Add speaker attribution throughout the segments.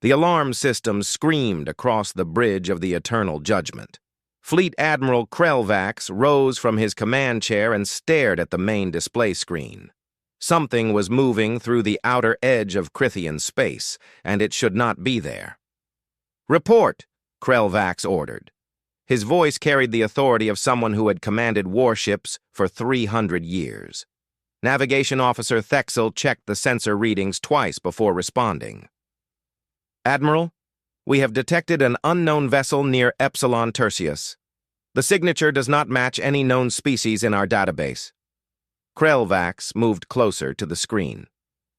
Speaker 1: The alarm system screamed across the bridge of the eternal judgment. Fleet Admiral Krelvax rose from his command chair and stared at the main display screen. Something was moving through the outer edge of Krithian space, and it should not be there. "Report," Krelvax ordered. His voice carried the authority of someone who had commanded warships for 300 years. Navigation Officer Thexel checked the sensor readings twice before responding. "Admiral, we have detected an unknown vessel near Epsilon Tertius. The signature does not match any known species in our database." Krelvax moved closer to the screen.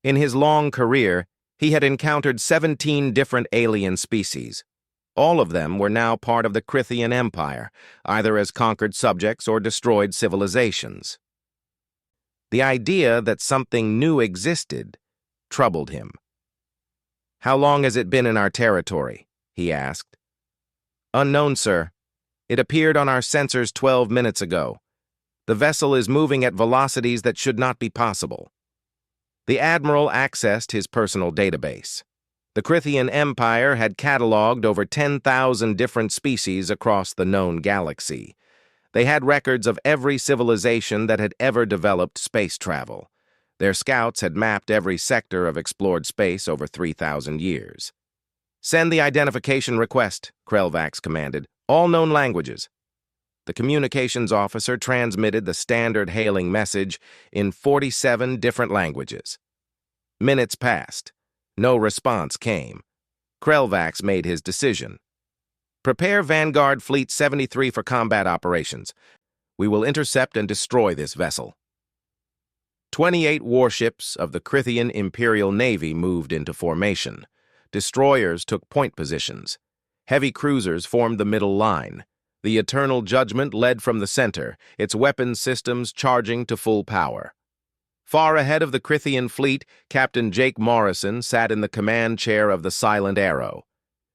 Speaker 1: In his long career, he had encountered 17 different alien species. All of them were now part of the Krithian Empire, either as conquered subjects or destroyed civilizations. The idea that something new existed troubled him. "How long has it been in our territory?" he asked. "Unknown, sir. It appeared on our sensors 12 minutes ago. The vessel is moving at velocities that should not be possible." The Admiral accessed his personal database. The Krithian Empire had cataloged over 10,000 different species across the known galaxy. They had records of every civilization that had ever developed space travel. Their scouts had mapped every sector of explored space over 3,000 years. "Send the identification request," Krelvax commanded. "All known languages." The communications officer transmitted the standard hailing message in 47 different languages. Minutes passed. No response came. Krelvax made his decision. "Prepare Vanguard Fleet 73 for combat operations. We will intercept and destroy this vessel." 28 warships of the Krithian Imperial Navy moved into formation. Destroyers took point positions. Heavy cruisers formed the middle line. The Eternal Judgment led from the center, its weapons systems charging to full power. Far ahead of the Krithian fleet, Captain Jake Morrison sat in the command chair of the Silent Arrow.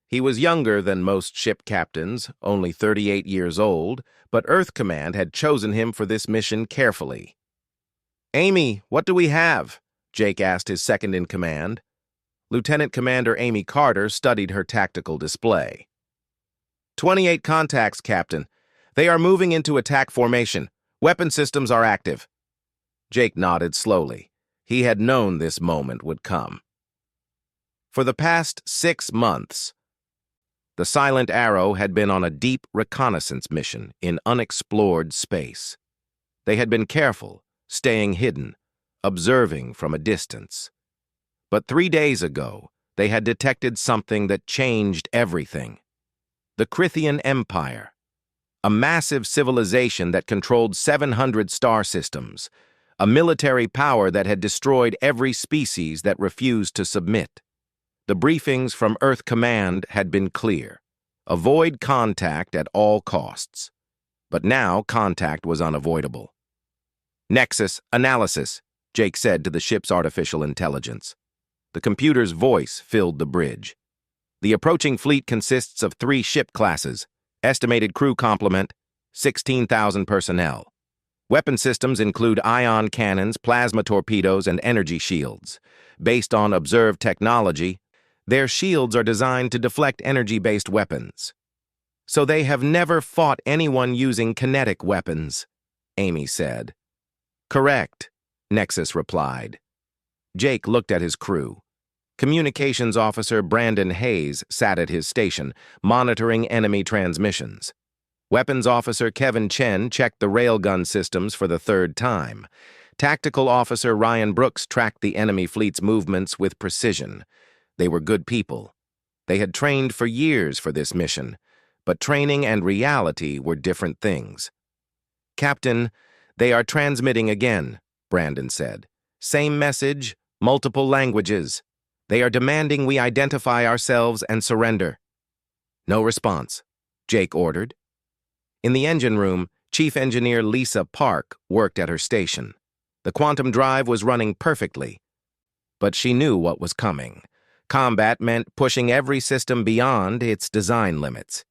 Speaker 1: He was younger than most ship captains, only 38 years old, but Earth Command had chosen him for this mission carefully. "Amy, what do we have?" Jake asked his second-in-command. Lieutenant Commander Amy Carter studied her tactical display. 28 contacts, Captain. They are moving into attack formation. Weapon systems are active." Jake nodded slowly. He had known this moment would come. For the past 6 months, the Silent Arrow had been on a deep reconnaissance mission in unexplored space. They had been careful, staying hidden, observing from a distance. But 3 days ago, they had detected something that changed everything. The Krithian Empire, a massive civilization that controlled 700 star systems, a military power that had destroyed every species that refused to submit. The briefings from Earth Command had been clear. Avoid contact at all costs. But now contact was unavoidable. "Nexus analysis," Jake said to the ship's artificial intelligence. The computer's voice filled the bridge. "The approaching fleet consists of 3 ship classes. Estimated crew complement, 16,000 personnel. Weapon systems include ion cannons, plasma torpedoes, and energy shields. Based on observed technology, their shields are designed to deflect energy-based weapons. So they have never fought anyone using kinetic weapons," Amy said. "Correct," Nexus replied. Jake looked at his crew. Communications Officer Brandon Hayes sat at his station, monitoring enemy transmissions. Weapons Officer Kevin Chen checked the railgun systems for the 3rd time. Tactical Officer Ryan Brooks tracked the enemy fleet's movements with precision. They were good people. They had trained for years for this mission, but training and reality were different things. "Captain, they are transmitting again," Brandon said. "Same message, multiple languages. They are demanding we identify ourselves and surrender." "No response," Jake ordered. In the engine room, Chief Engineer Lisa Park worked at her station. The quantum drive was running perfectly, but she knew what was coming. Combat meant pushing every system beyond its design limits.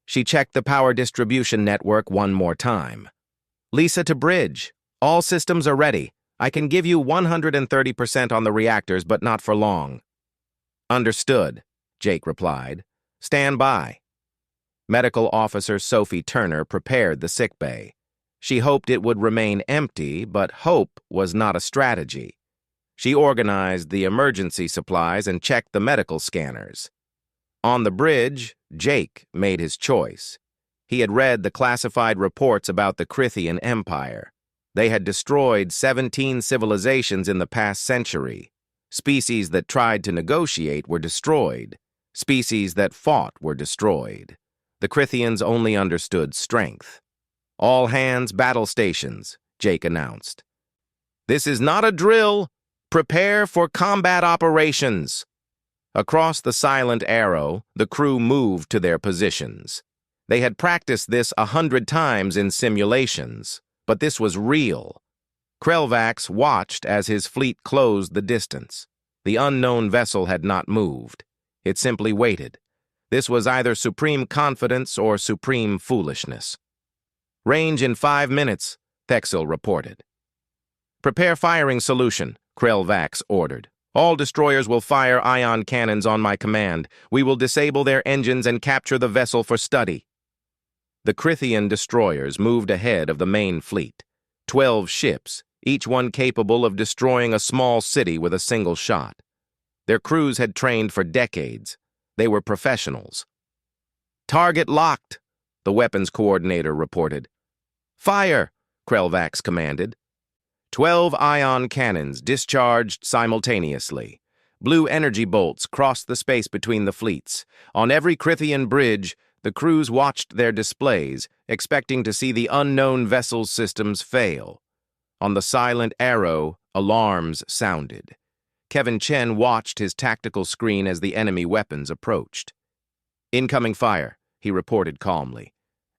Speaker 1: She checked the power distribution network one more time. "Lisa to bridge. All systems are ready. I can give you 130% on the reactors, but not for long." "Understood," Jake replied. "Stand by." Medical Officer Sophie Turner prepared the sickbay. She hoped it would remain empty, but hope was not a strategy. She organized the emergency supplies and checked the medical scanners. On the bridge, Jake made his choice. He had read the classified reports about the Crithian Empire. They had destroyed 17 civilizations in the past century. Species that tried to negotiate were destroyed. Species that fought were destroyed. The Crithians only understood strength. "All hands battle stations," Jake announced. "This is not a drill. Prepare for combat operations." Across the Silent Arrow, the crew moved to their positions. They had practiced this 100 times in simulations, but this was real. Krelvax watched as his fleet closed the distance. The unknown vessel had not moved. It simply waited. This was either supreme confidence or supreme foolishness. "Range in 5 minutes," Thexil reported. "Prepare firing solution," Krelvax ordered. "All destroyers will fire ion cannons on my command. We will disable their engines and capture the vessel for study." The Crithian destroyers moved ahead of the main fleet. 12 ships, each one capable of destroying a small city with a single shot. Their crews had trained for decades. They were professionals. "Target locked," the weapons coordinator reported. "Fire," Krelvax commanded. 12 ion cannons discharged simultaneously. Blue energy bolts crossed the space between the fleets. On every Crithian bridge, the crews watched their displays, expecting to see the unknown vessel's systems fail. On the Silent Arrow, alarms sounded. Kevin Chen watched his tactical screen as the enemy weapons approached. "Incoming fire," he reported calmly.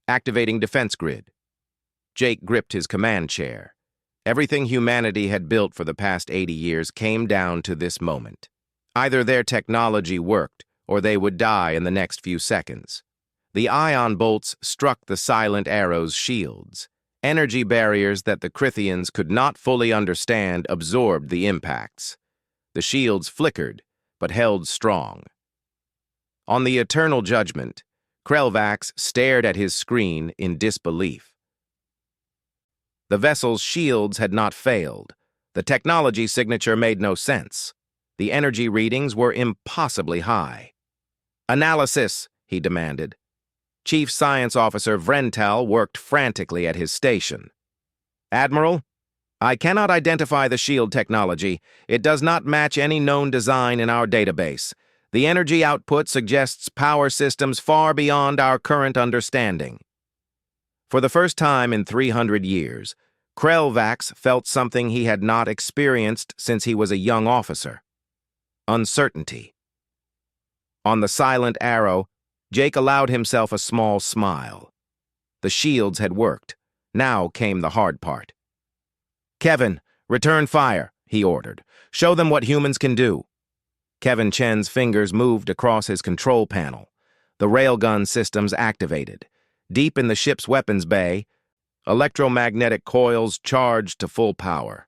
Speaker 1: "Activating defense grid." Jake gripped his command chair. Everything humanity had built for the past 80 years came down to this moment. Either their technology worked, or they would die in the next few seconds. The ion bolts struck the Silent Arrow's shields. Energy barriers that the Crithians could not fully understand absorbed the impacts. The shields flickered, but held strong. On the Eternal Judgment, Krelvax stared at his screen in disbelief. The vessel's shields had not failed. The technology signature made no sense. The energy readings were impossibly high. "Analysis," he demanded. Chief Science Officer Vrental worked frantically at his station. "Admiral, I cannot identify the shield technology. It does not match any known design in our database. The energy output suggests power systems far beyond our current understanding." For the first time in 300 years, Krelvax felt something he had not experienced since he was a young officer. Uncertainty. On the Silent Arrow, Jake allowed himself a small smile. The shields had worked. Now came the hard part. "Kevin, return fire," he ordered. "Show them what humans can do." Kevin Chen's fingers moved across his control panel. The railgun systems activated. Deep in the ship's weapons bay, electromagnetic coils charged to full power.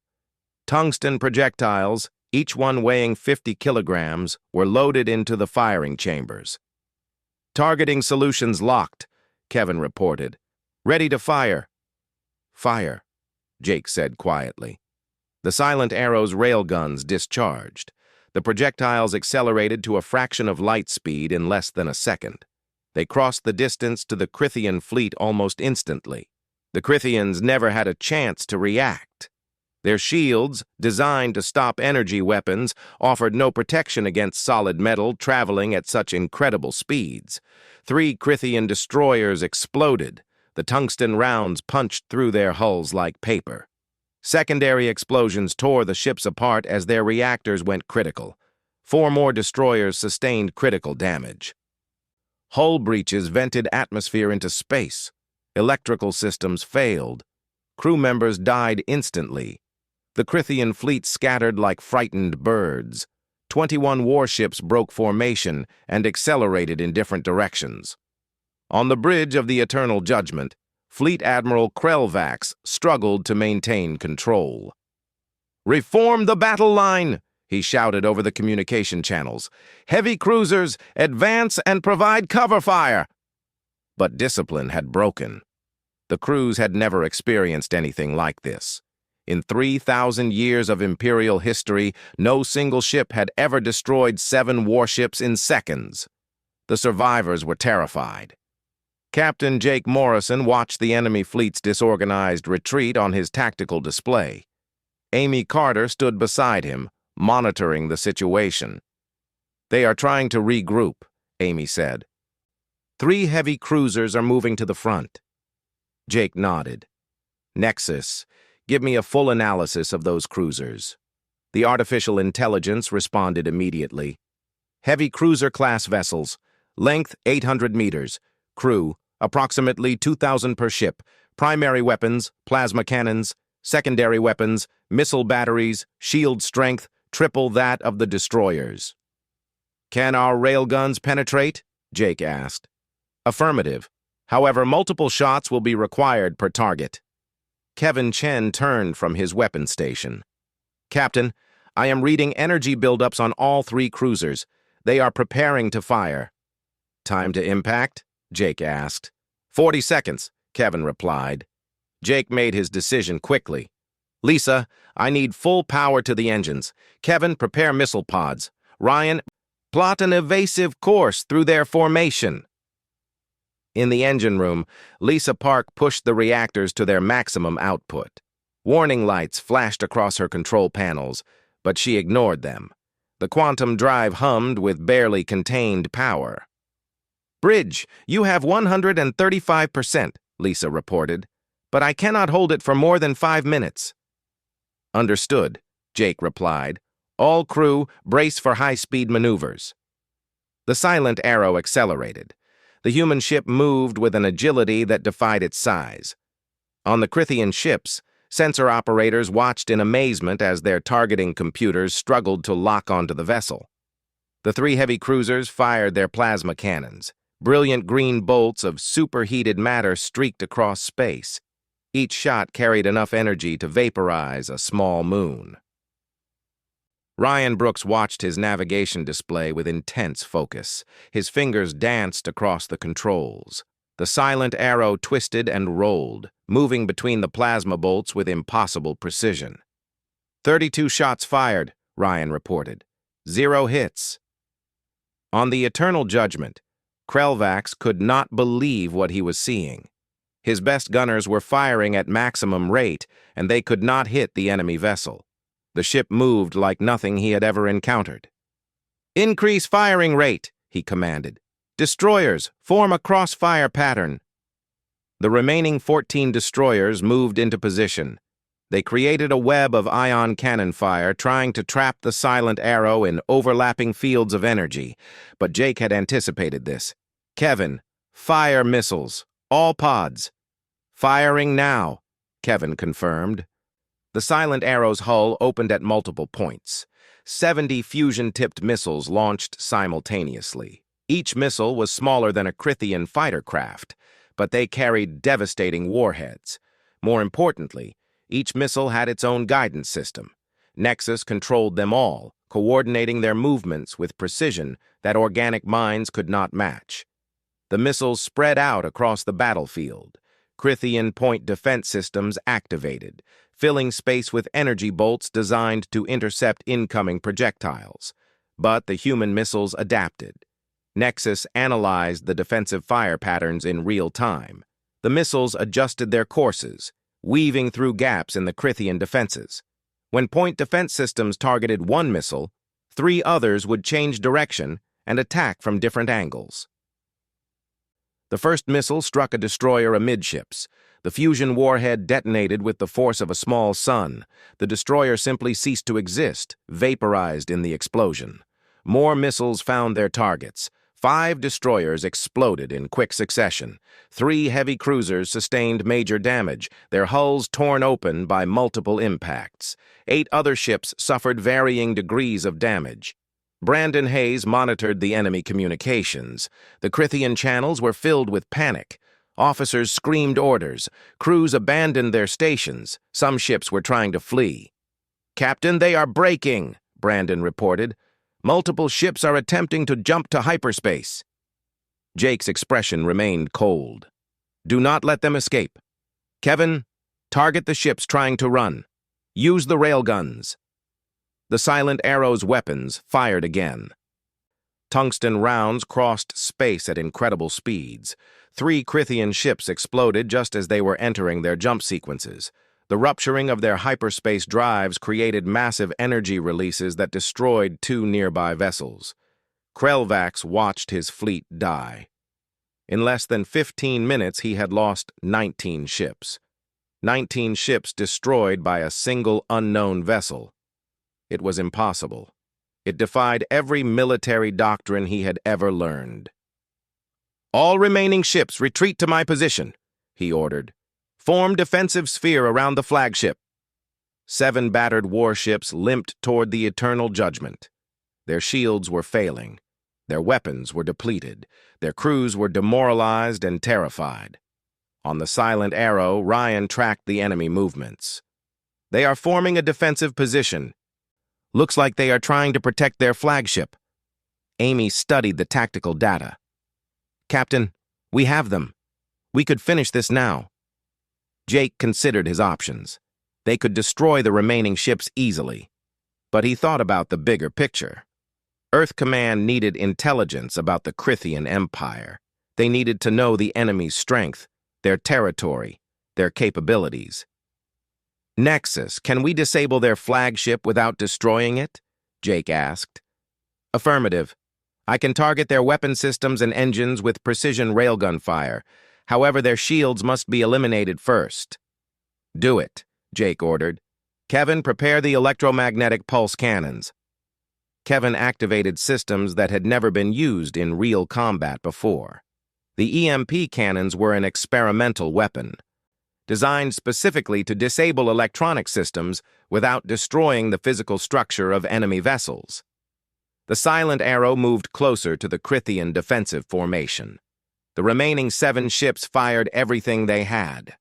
Speaker 1: Tungsten projectiles, each one weighing 50 kilograms, were loaded into the firing chambers. "Targeting solutions locked," Kevin reported. "Ready to fire." "Fire," Jake said quietly. The Silent Arrow's railguns discharged. The projectiles accelerated to a fraction of light speed in less than a second. They crossed the distance to the Crithian fleet almost instantly. The Crithians never had a chance to react. Their shields, designed to stop energy weapons, offered no protection against solid metal traveling at such incredible speeds. 3 Crithian destroyers exploded. The tungsten rounds punched through their hulls like paper. Secondary explosions tore the ships apart as their reactors went critical. 4 more destroyers sustained critical damage. Hull breaches vented atmosphere into space. Electrical systems failed. Crew members died instantly. The Crithian fleet scattered like frightened birds. 21 warships broke formation and accelerated in different directions. On the bridge of the Eternal Judgment, Fleet Admiral Krelvax struggled to maintain control. "Reform the battle line!" he shouted over the communication channels. "Heavy cruisers, advance and provide cover fire!" But discipline had broken. The crews had never experienced anything like this. In 3,000 years of Imperial history, no single ship had ever destroyed 7 warships in seconds. The survivors were terrified. Captain Jake Morrison watched the enemy fleet's disorganized retreat on his tactical display. Amy Carter stood beside him, monitoring the situation. "They are trying to regroup," Amy said. 3 heavy cruisers are moving to the front." Jake nodded. "Nexus, give me a full analysis of those cruisers." The artificial intelligence responded immediately. "Heavy cruiser-class vessels, length 800 meters, crew, approximately 2,000 per ship, primary weapons, plasma cannons, secondary weapons, missile batteries, shield strength, triple that of the destroyers." "Can our railguns penetrate?" Jake asked. "Affirmative. However, multiple shots will be required per target." Kevin Chen turned from his weapon station. "Captain, I am reading energy buildups on all 3 cruisers. They are preparing to fire." "Time to impact?" Jake asked. 40 seconds, Kevin replied. Jake made his decision quickly. "Lisa, I need full power to the engines. Kevin, prepare missile pods. Ryan, plot an evasive course through their formation." In the engine room, Lisa Park pushed the reactors to their maximum output. Warning lights flashed across her control panels, but she ignored them. The quantum drive hummed with barely contained power. "Bridge, you have 135%, Lisa reported, "but I cannot hold it for more than 5 minutes." "Understood," Jake replied. "All crew, brace for high-speed maneuvers." The silent arrow accelerated. The human ship moved with an agility that defied its size. On the Crithian ships, sensor operators watched in amazement as their targeting computers struggled to lock onto the vessel. The 3 heavy cruisers fired their plasma cannons. Brilliant green bolts of superheated matter streaked across space. Each shot carried enough energy to vaporize a small moon. Ryan Brooks watched his navigation display with intense focus. His fingers danced across the controls. The silent arrow twisted and rolled, moving between the plasma bolts with impossible precision. 32 shots fired, Ryan reported. 0 hits. On the Eternal Judgment, Krelvax could not believe what he was seeing. His best gunners were firing at maximum rate, and they could not hit the enemy vessel. The ship moved like nothing he had ever encountered. "Increase firing rate," he commanded. "Destroyers, form a crossfire pattern." The remaining 14 destroyers moved into position. They created a web of ion cannon fire, trying to trap the silent arrow in overlapping fields of energy. But Jake had anticipated this. "Kevin, fire missiles. All pods." "Firing now," Kevin confirmed. The silent arrow's hull opened at multiple points. 70 fusion-tipped missiles launched simultaneously. Each missile was smaller than a Crithian fighter craft, but they carried devastating warheads. More importantly, each missile had its own guidance system. Nexus controlled them all, coordinating their movements with precision that organic minds could not match. The missiles spread out across the battlefield. Crithian point defense systems activated, filling space with energy bolts designed to intercept incoming projectiles. But the human missiles adapted. Nexus analyzed the defensive fire patterns in real time. The missiles adjusted their courses, weaving through gaps in the Crithian defenses. When point defense systems targeted one missile, 3 others would change direction and attack from different angles. The first missile struck a destroyer amidships. The fusion warhead detonated with the force of a small sun. The destroyer simply ceased to exist, vaporized in the explosion. More missiles found their targets. 5 destroyers exploded in quick succession. 3 heavy cruisers sustained major damage, their hulls torn open by multiple impacts. 8 other ships suffered varying degrees of damage. Brandon Hayes monitored the enemy communications. The Crithian channels were filled with panic. Officers screamed orders. Crews abandoned their stations. Some ships were trying to flee. "Captain, they are breaking!" Brandon reported. "Multiple ships are attempting to jump to hyperspace." Jake's expression remained cold. "Do not let them escape. Kevin, target the ships trying to run. Use the railguns." The Silent Arrow's weapons fired again. Tungsten rounds crossed space at incredible speeds. 3 Crithian ships exploded just as they were entering their jump sequences. The rupturing of their hyperspace drives created massive energy releases that destroyed 2 nearby vessels. Krelvax watched his fleet die. In less than 15 minutes, he had lost 19 ships. 19 ships destroyed by a single unknown vessel. It was impossible. It defied every military doctrine he had ever learned. "All remaining ships retreat to my position," he ordered. "Form defensive sphere around the flagship." 7 battered warships limped toward the eternal judgment. Their shields were failing. Their weapons were depleted. Their crews were demoralized and terrified. On the Silent Arrow, Ryan tracked the enemy movements. "They are forming a defensive position. Looks like they are trying to protect their flagship." Amy studied the tactical data. "Captain, we have them. We could finish this now." Jake considered his options. They could destroy the remaining ships easily. But he thought about the bigger picture. Earth Command needed intelligence about the Crithian Empire. They needed to know the enemy's strength, their territory, their capabilities. "Nexus, can we disable their flagship without destroying it?" Jake asked. "Affirmative. I can target their weapon systems and engines with precision railgun fire. However, their shields must be eliminated first." "Do it," Jake ordered. "Kevin, prepare the electromagnetic pulse cannons." Kevin activated systems that had never been used in real combat before. The EMP cannons were an experimental weapon, designed specifically to disable electronic systems without destroying the physical structure of enemy vessels. The Silent Arrow moved closer to the Crithian defensive formation. The remaining 7 ships fired everything they had.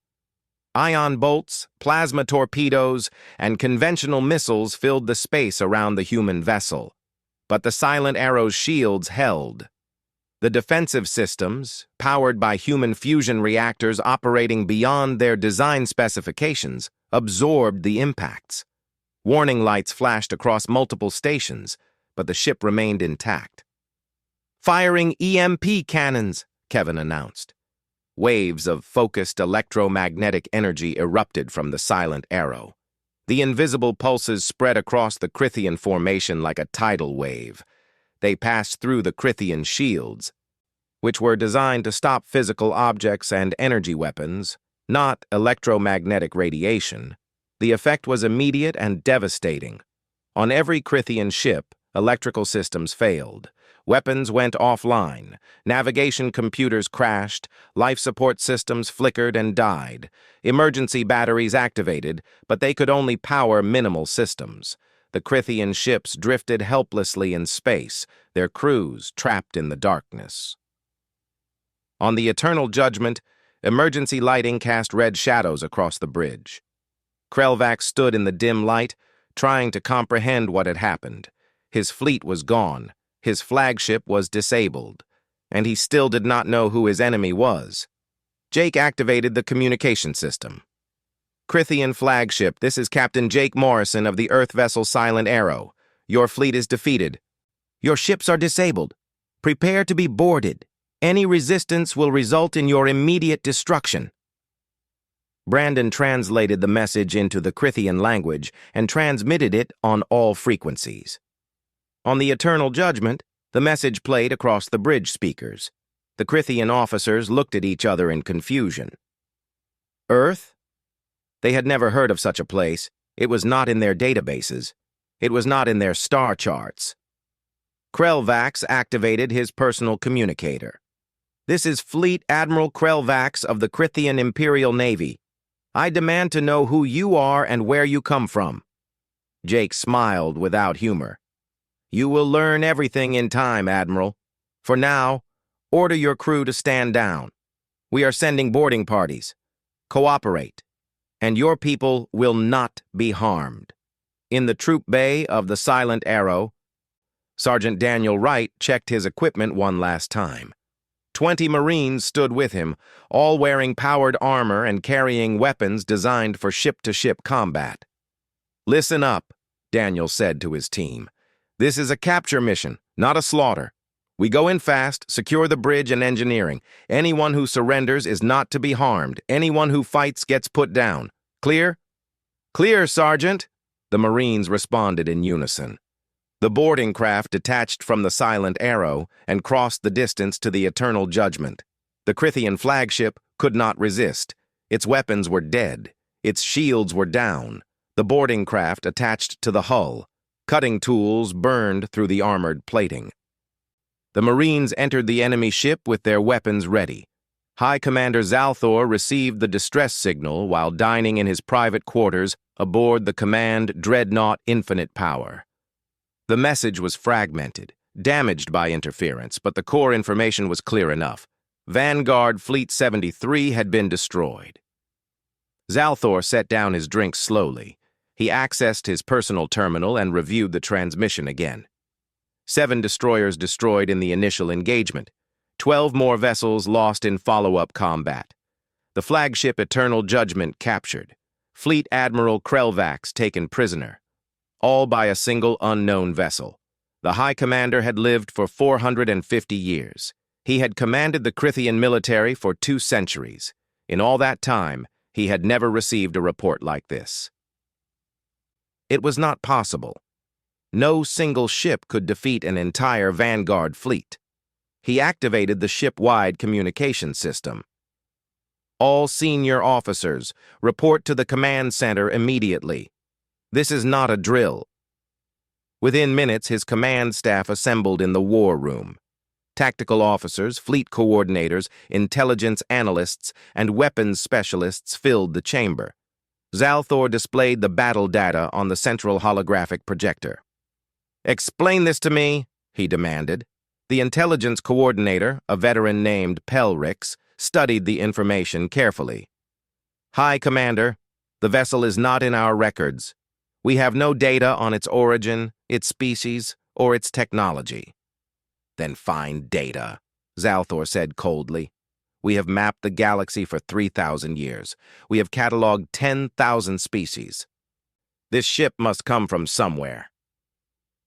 Speaker 1: Ion bolts, plasma torpedoes, and conventional missiles filled the space around the human vessel. But the Silent Arrow's shields held. The defensive systems, powered by human fusion reactors operating beyond their design specifications, absorbed the impacts. Warning lights flashed across multiple stations, but the ship remained intact. "Firing EMP cannons," Kevin announced. Waves of focused electromagnetic energy erupted from the Silent Arrow. The invisible pulses spread across the Crithian formation like a tidal wave. They passed through the Crithian shields, which were designed to stop physical objects and energy weapons, not electromagnetic radiation. The effect was immediate and devastating. On every Crithian ship, electrical systems failed. Weapons went offline, navigation computers crashed, life support systems flickered and died. Emergency batteries activated, but they could only power minimal systems. The Crithian ships drifted helplessly in space, their crews trapped in the darkness. On the Eternal Judgment, emergency lighting cast red shadows across the bridge. Krelvax stood in the dim light, trying to comprehend what had happened. His fleet was gone. His flagship was disabled, and he still did not know who his enemy was. Jake activated the communication system. "Crithian flagship, this is Captain Jake Morrison of the Earth vessel Silent Arrow. Your fleet is defeated. Your ships are disabled. Prepare to be boarded. Any resistance will result in your immediate destruction." Brandon translated the message into the Crithian language and transmitted it on all frequencies. On the Eternal Judgment, the message played across the bridge speakers. The Crithian officers looked at each other in confusion. Earth? They had never heard of such a place. It was not in their databases. It was not in their star charts. Krelvax activated his personal communicator. "This is Fleet Admiral Krelvax of the Crithian Imperial Navy. I demand to know who you are and where you come from." Jake smiled without humor. "You will learn everything in time, Admiral. For now, order your crew to stand down. We are sending boarding parties. Cooperate, and your people will not be harmed." In the troop bay of the Silent Arrow, Sergeant Daniel Wright checked his equipment one last time. 20 Marines stood with him, all wearing powered armor and carrying weapons designed for ship-to-ship combat. "Listen up," Daniel said to his team. "This is a capture mission, not a slaughter. We go in fast, secure the bridge and engineering. Anyone who surrenders is not to be harmed. Anyone who fights gets put down. Clear?" "Clear, Sergeant," the Marines responded in unison. The boarding craft detached from the Silent Arrow and crossed the distance to the Eternal Judgment. The Crithian flagship could not resist. Its weapons were dead. Its shields were down. The boarding craft attached to the hull. Cutting tools burned through the armored plating. The Marines entered the enemy ship with their weapons ready. High Commander Zalthor received the distress signal while dining in his private quarters aboard the command Dreadnought Infinite Power. The message was fragmented, damaged by interference, but the core information was clear enough. Vanguard Fleet 73 had been destroyed. Zalthor set down his drink slowly. He accessed his personal terminal and reviewed the transmission again. 7 destroyers destroyed in the initial engagement. 12 more vessels lost in follow-up combat. The flagship Eternal Judgment captured. Fleet Admiral Krelvax taken prisoner. All by a single unknown vessel. The High Commander had lived for 450 years. He had commanded the Crithian military for 2 centuries. In all that time, he had never received a report like this. It was not possible. No single ship could defeat an entire Vanguard fleet. He activated the ship-wide communication system. "All senior officers, report to the command center immediately. This is not a drill." Within minutes, his command staff assembled in the war room. Tactical officers, fleet coordinators, intelligence analysts, and weapons specialists filled the chamber. Zalthor displayed the battle data on the central holographic projector. "Explain this to me," he demanded. The intelligence coordinator, a veteran named Pelrix, studied the information carefully. "High Commander, the vessel is not in our records. We have no data on its origin, its species, or its technology." "Then find data," Zalthor said coldly. "We have mapped the galaxy for 3,000 years. We have cataloged 10,000 species. This ship must come from somewhere."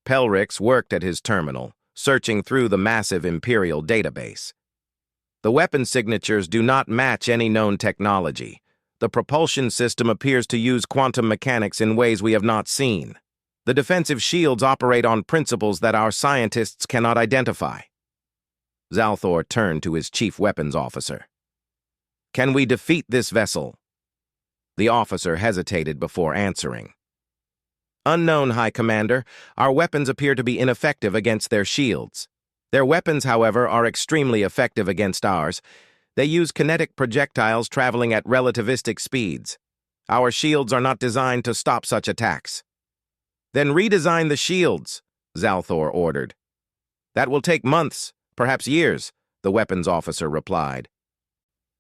Speaker 1: Pelrix worked at his terminal, searching through the massive Imperial database. "The weapon signatures do not match any known technology. The propulsion system appears to use quantum mechanics in ways we have not seen. The defensive shields operate on principles that our scientists cannot identify." Zalthor turned to his chief weapons officer. "Can we defeat this vessel?" The officer hesitated before answering. "Unknown, High Commander, our weapons appear to be ineffective against their shields. Their weapons, however, are extremely effective against ours. They use kinetic projectiles traveling at relativistic speeds. Our shields are not designed to stop such attacks." "Then redesign the shields," Zalthor ordered. "That will take months, perhaps years," the weapons officer replied.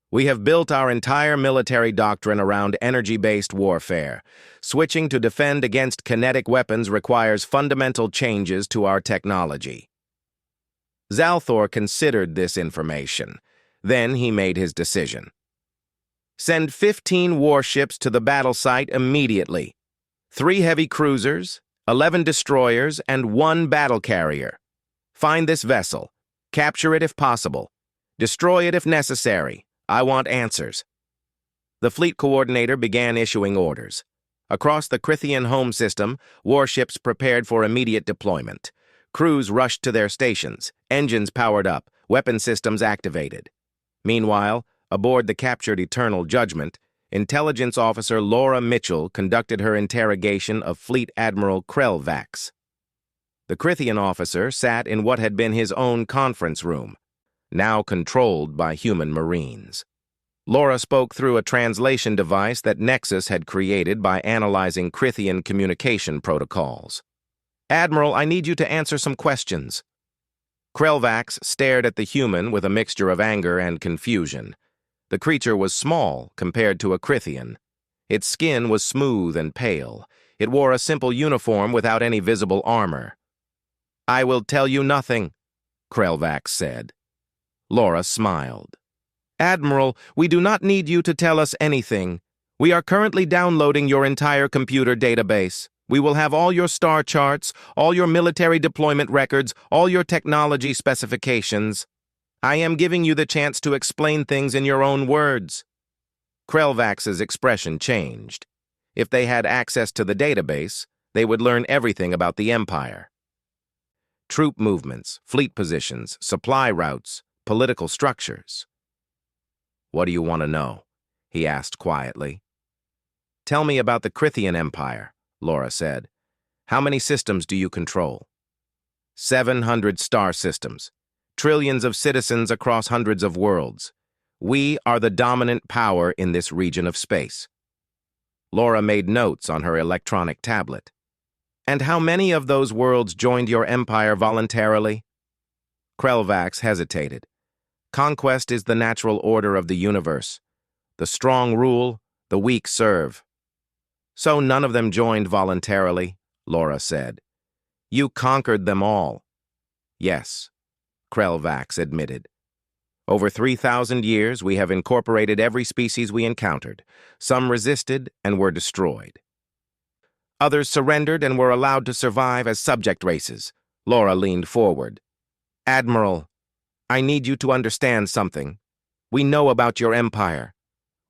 Speaker 1: "We have built our entire military doctrine around energy-based warfare. Switching to defend against kinetic weapons requires fundamental changes to our technology." Zalthor considered this information. Then he made his decision. "Send 15 warships to the battle site immediately. 3 heavy cruisers, 11 destroyers, and 1 battle carrier. Find this vessel. Capture it if possible. Destroy it if necessary. I want answers." The fleet coordinator began issuing orders. Across the Crithian home system, warships prepared for immediate deployment. Crews rushed to their stations, engines powered up, weapon systems activated. Meanwhile, aboard the captured Eternal Judgment, Intelligence Officer Laura Mitchell conducted her interrogation of Fleet Admiral Krelvax. The Crithian officer sat in what had been his own conference room, now controlled by human Marines. Laura spoke through a translation device that Nexus had created by analyzing Crithian communication protocols. "Admiral, I need you to answer some questions." Krelvax stared at the human with a mixture of anger and confusion. The creature was small compared to a Crithian. Its skin was smooth and pale. It wore a simple uniform without any visible armor. "I will tell you nothing," Krelvax said. Laura smiled. "Admiral, we do not need you to tell us anything. We are currently downloading your entire computer database. We will have all your star charts, all your military deployment records, all your technology specifications. I am giving you the chance to explain things in your own words." Krelvax's expression changed. If they had access to the database, they would learn everything about the Empire. Troop movements, fleet positions, supply routes, political structures. "What do you want to know?" he asked quietly. "Tell me about the Krithian Empire," Laura said. "How many systems do you control?" 700 star systems, trillions of citizens across hundreds of worlds. We are the dominant power in this region of space. Laura made notes on her electronic tablet. "And how many of those worlds joined your empire voluntarily?" Krelvax hesitated. "Conquest is the natural order of the universe. The strong rule, the weak serve." "So none of them joined voluntarily," Laura said. "You conquered them all." "Yes," Krelvax admitted. "Over 3,000 years, we have incorporated every species we encountered. Some resisted and were destroyed. Others surrendered and were allowed to survive as subject races." Laura leaned forward. "Admiral, I need you to understand something. We know about your empire.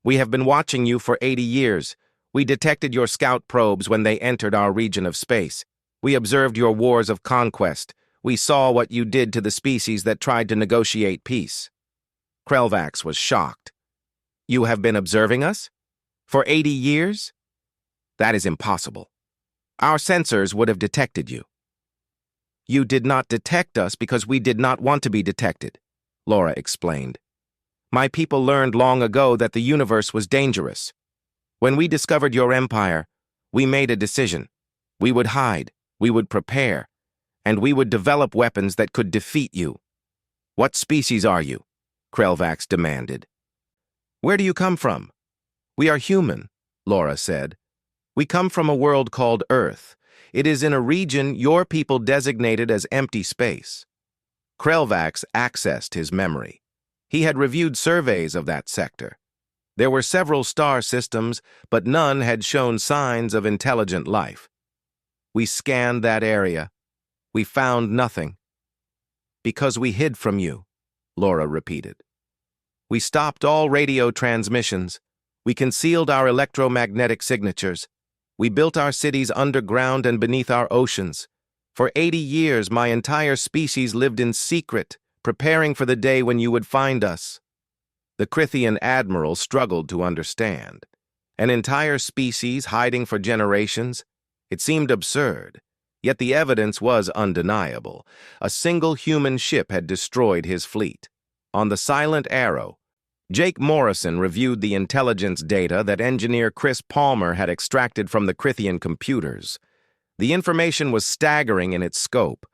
Speaker 1: We have been watching you for 80 years. We detected your scout probes when they entered our region of space. We observed your wars of conquest. We saw what you did to the species that tried to negotiate peace." Krelvax was shocked. "You have been observing us? For 80 years? That is impossible. Our sensors would have detected you." "You did not detect us because we did not want to be detected," Laura explained. "My people learned long ago that the universe was dangerous. When we discovered your empire, we made a decision. We would hide, we would prepare, and we would develop weapons that could defeat you." "What species are you?" Krelvax demanded. "Where do you come from?" "We are human," Laura said. "We come from a world called Earth. It is in a region your people designated as empty space." Krelvax accessed his memory. He had reviewed surveys of that sector. There were several star systems, but none had shown signs of intelligent life. "We scanned that area. We found nothing." "Because we hid from you," Laura repeated. "We stopped all radio transmissions. We concealed our electromagnetic signatures. We built our cities underground and beneath our oceans. For 80 years, my entire species lived in secret, preparing for the day when you would find us." The Krithian admiral struggled to understand. An entire species hiding for generations? It seemed absurd. Yet the evidence was undeniable. A single human ship had destroyed his fleet. On the Silent Arrow, Jake Morrison reviewed the intelligence data that engineer Chris Palmer had extracted from the Krithian computers. The information was staggering in its scope.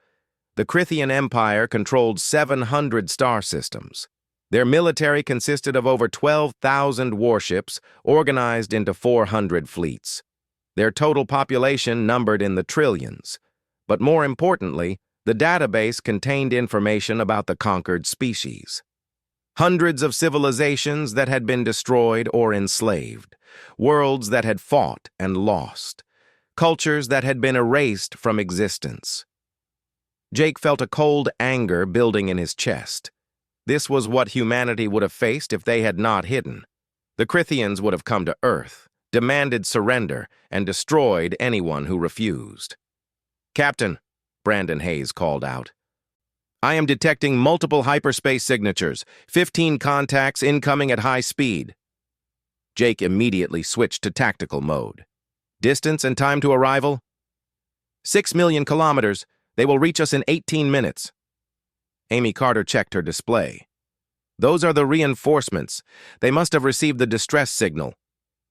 Speaker 1: The Krithian Empire controlled 700 star systems. Their military consisted of over 12,000 warships, organized into 400 fleets. Their total population numbered in the trillions. But more importantly, the database contained information about the conquered species. Hundreds of civilizations that had been destroyed or enslaved, worlds that had fought and lost, cultures that had been erased from existence. Jake felt a cold anger building in his chest. This was what humanity would have faced if they had not hidden. The Krithians would have come to Earth, demanded surrender, and destroyed anyone who refused. "Captain," Brandon Hayes called out, "I am detecting multiple hyperspace signatures, 15 contacts incoming at high speed." Jake immediately switched to tactical mode. "Distance and time to arrival?" 6 million kilometers. They will reach us in 18 minutes. Amy Carter checked her display. "Those are the reinforcements. They must have received the distress signal."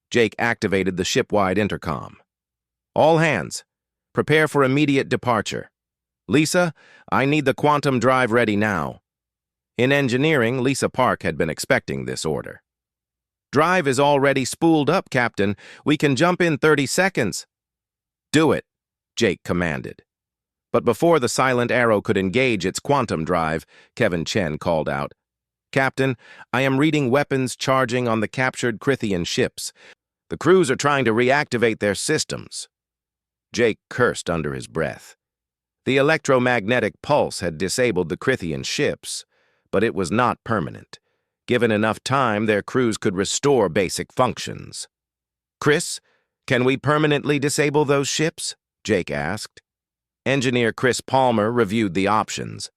Speaker 1: Jake activated the ship-wide intercom. "All hands, prepare for immediate departure. Lisa, I need the quantum drive ready now." In engineering, Lisa Park had been expecting this order. "Drive is already spooled up, Captain. We can jump in 30 seconds. Do it, Jake commanded. But before the silent arrow could engage its quantum drive, Kevin Chen called out, "Captain, I am reading weapons charging on the captured Crithian ships. The crews are trying to reactivate their systems." Jake cursed under his breath. The electromagnetic pulse had disabled the Crithian ships, but it was not permanent. Given enough time, their crews could restore basic functions. "Chris, can we permanently disable those ships?" Jake asked. Engineer Chris Palmer reviewed the options.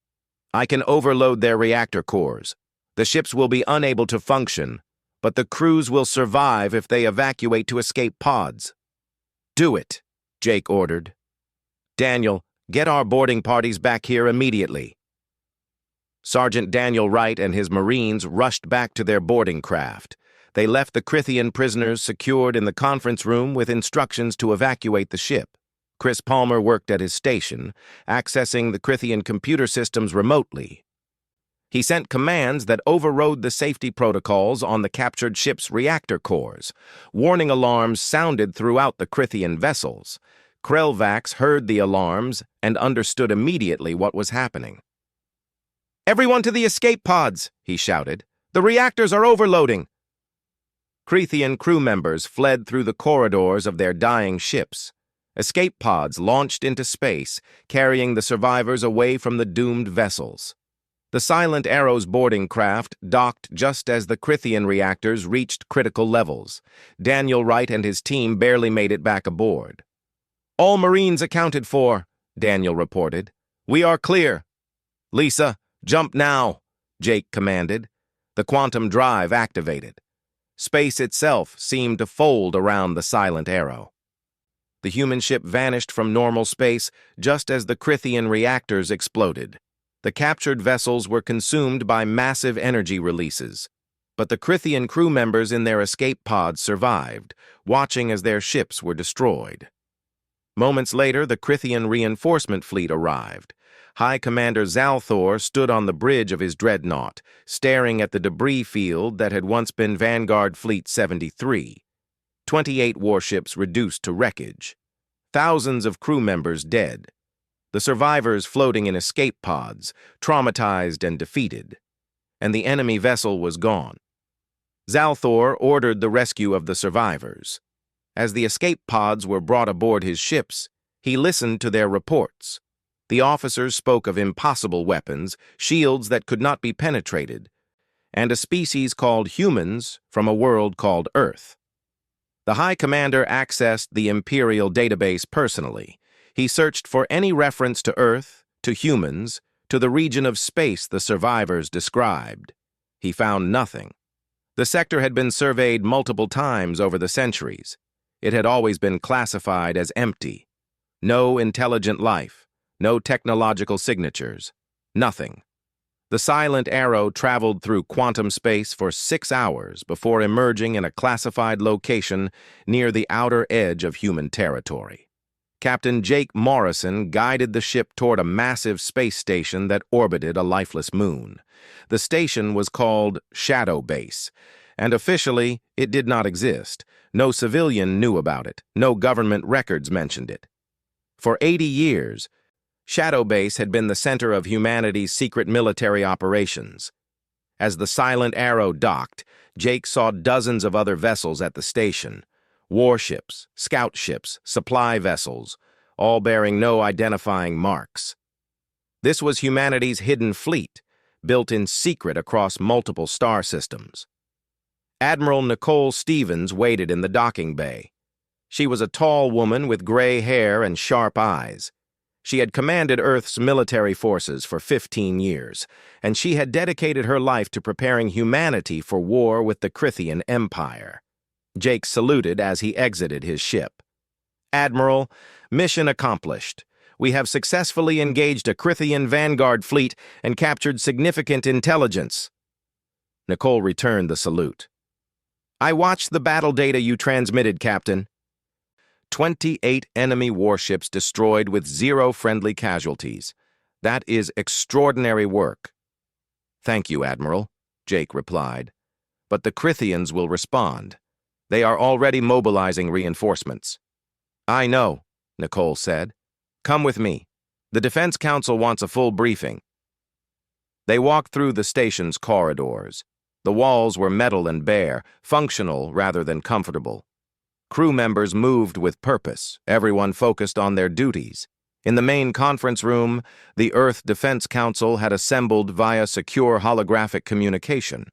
Speaker 1: "I can overload their reactor cores. The ships will be unable to function, but the crews will survive if they evacuate to escape pods." "Do it," Jake ordered. "Daniel, get our boarding parties back here immediately." Sergeant Daniel Wright and his Marines rushed back to their boarding craft. They left the Crithian prisoners secured in the conference room with instructions to evacuate the ship. Chris Palmer worked at his station, accessing the Crithian computer systems remotely. He sent commands that overrode the safety protocols on the captured ship's reactor cores. Warning alarms sounded throughout the Crithian vessels. Krellvax heard the alarms and understood immediately what was happening. "Everyone to the escape pods," he shouted. "The reactors are overloading." Crithian crew members fled through the corridors of their dying ships. Escape pods launched into space, carrying the survivors away from the doomed vessels. The Silent Arrow's boarding craft docked just as the Crithian reactors reached critical levels. Daniel Wright and his team barely made it back aboard. "All Marines accounted for," Daniel reported. "We are clear." "Lisa, jump now," Jake commanded. The quantum drive activated. Space itself seemed to fold around the Silent Arrow. The human ship vanished from normal space just as the Crithian reactors exploded. The captured vessels were consumed by massive energy releases, but the Crithian crew members in their escape pods survived, watching as their ships were destroyed. Moments later, the Crithian reinforcement fleet arrived. High Commander Zalthor stood on the bridge of his dreadnought, staring at the debris field that had once been Vanguard Fleet 73. 28 warships reduced to wreckage. Thousands of crew members dead. The survivors floating in escape pods, traumatized and defeated. And the enemy vessel was gone. Zalthor ordered the rescue of the survivors. As the escape pods were brought aboard his ships, he listened to their reports. The officers spoke of impossible weapons, shields that could not be penetrated, and a species called humans from a world called Earth. The High Commander accessed the Imperial database personally. He searched for any reference to Earth, to humans, to the region of space the survivors described. He found nothing. The sector had been surveyed multiple times over the centuries. It had always been classified as empty. No intelligent life, no technological signatures, nothing. The Silent Arrow traveled through quantum space for 6 hours before emerging in a classified location near the outer edge of human territory. Captain Jake Morrison guided the ship toward a massive space station that orbited a lifeless moon. The station was called Shadow Base, and officially it did not exist. No civilian knew about it. No government records mentioned it. For 80 years, Shadow Base had been the center of humanity's secret military operations. As the Silent Arrow docked, Jake saw dozens of other vessels at the station. Warships, scout ships, supply vessels, all bearing no identifying marks. This was humanity's hidden fleet, built in secret across multiple star systems. Admiral Nicole Stevens waited in the docking bay. She was a tall woman with gray hair and sharp eyes. She had commanded Earth's military forces for 15 years, and she had dedicated her life to preparing humanity for war with the Crithian Empire. Jake saluted as he exited his ship. "Admiral, mission accomplished. We have successfully engaged a Crithian Vanguard fleet and captured significant intelligence." Nicole returned the salute. "I watched the battle data you transmitted, Captain. 28 enemy warships destroyed with 0 friendly casualties. That is extraordinary work." "Thank you, Admiral," Jake replied. "But the Crithians will respond. They are already mobilizing reinforcements." "I know," Nicole said. "Come with me. The Defense Council wants a full briefing." They walked through the station's corridors. The walls were metal and bare, functional rather than comfortable. Crew members moved with purpose, everyone focused on their duties. In the main conference room, the Earth Defense Council had assembled via secure holographic communication.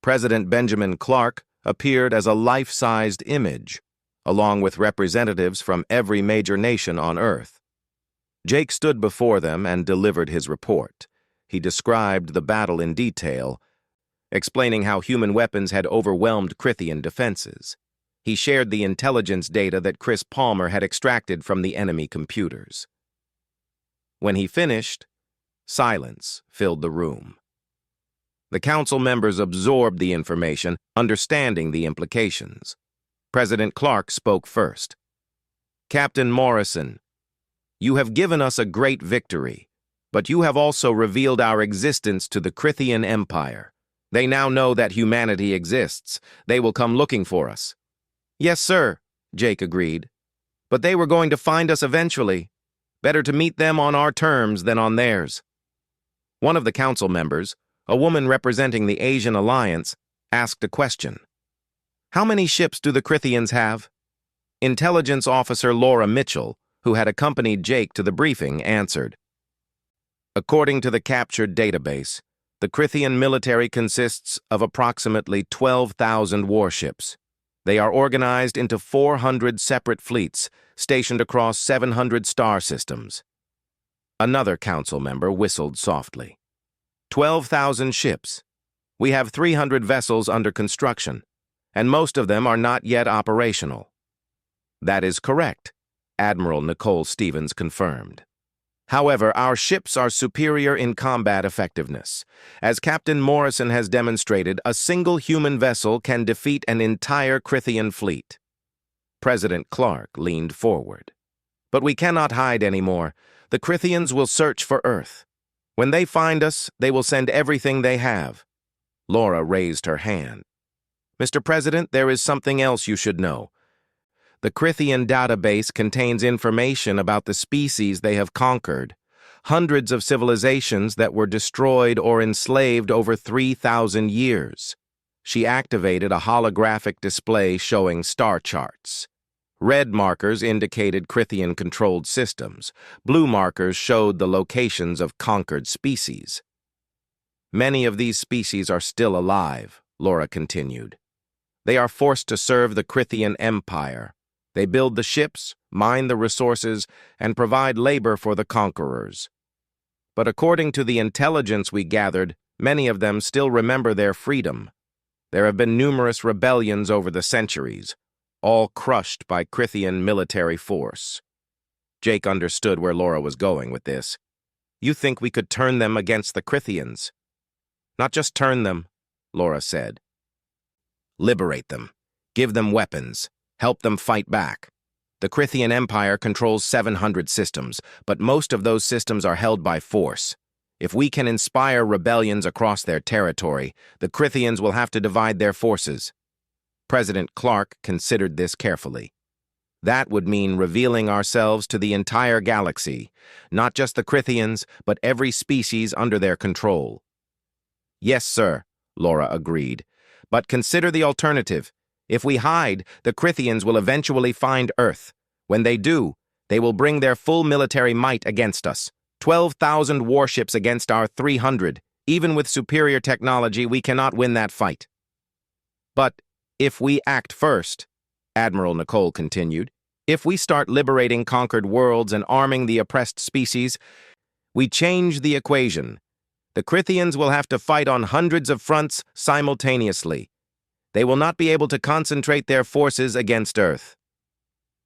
Speaker 1: President Benjamin Clark appeared as a life-sized image, along with representatives from every major nation on Earth. Jake stood before them and delivered his report. He described the battle in detail, explaining how human weapons had overwhelmed Crithian defenses. He shared the intelligence data that Chris Palmer had extracted from the enemy computers. When he finished, silence filled the room. The council members absorbed the information, understanding the implications. President Clark spoke first. "Captain Morrison, you have given us a great victory, but you have also revealed our existence to the Crithian Empire. They now know that humanity exists. They will come looking for us." "Yes, sir," Jake agreed. "But they were going to find us eventually. Better to meet them on our terms than on theirs." One of the council members, a woman representing the Asian Alliance, asked a question. "How many ships do the Crithians have?" Intelligence Officer Laura Mitchell, who had accompanied Jake to the briefing, answered. "According to the captured database, the Crithian military consists of approximately 12,000 warships. They are organized into 400 separate fleets, stationed across 700 star systems." Another council member whistled softly. 12,000 ships. We have 300 vessels under construction, and most of them are not yet operational." "That is correct," Admiral Nicole Stevens confirmed. "However, our ships are superior in combat effectiveness. As Captain Morrison has demonstrated, a single human vessel can defeat an entire Crithian fleet." President Clark leaned forward. "But we cannot hide anymore. The Crithians will search for Earth. When they find us, they will send everything they have." Laura raised her hand. "Mr. President, there is something else you should know. The Crithian database contains information about the species they have conquered, hundreds of civilizations that were destroyed or enslaved over 3,000 years." She activated a holographic display showing star charts. Red markers indicated Crithian-controlled systems. Blue markers showed the locations of conquered species. "Many of these species are still alive," Laura continued. "They are forced to serve the Crithian Empire. They build the ships, mine the resources, and provide labor for the conquerors. But according to the intelligence we gathered, many of them still remember their freedom. There have been numerous rebellions over the centuries, all crushed by Crithian military force." Jake understood where Laura was going with this. "You think we could turn them against the Crithians?" "Not just turn them," Laura said. "Liberate them. Give them weapons. Help them fight back. The Crithian Empire controls 700 systems, but most of those systems are held by force. If we can inspire rebellions across their territory, the Crithians will have to divide their forces." President Clark considered this carefully. "That would mean revealing ourselves to the entire galaxy, not just the Crithians, but every species under their control." "Yes, sir," Laura agreed. "But consider the alternative. If we hide, the Crithians will eventually find Earth. When they do, they will bring their full military might against us. 12,000 warships against our 300. Even with superior technology, we cannot win that fight." "But if we act first," Admiral Nicole continued, "if we start liberating conquered worlds and arming the oppressed species, we change the equation. The Crithians will have to fight on hundreds of fronts simultaneously. They will not be able to concentrate their forces against Earth."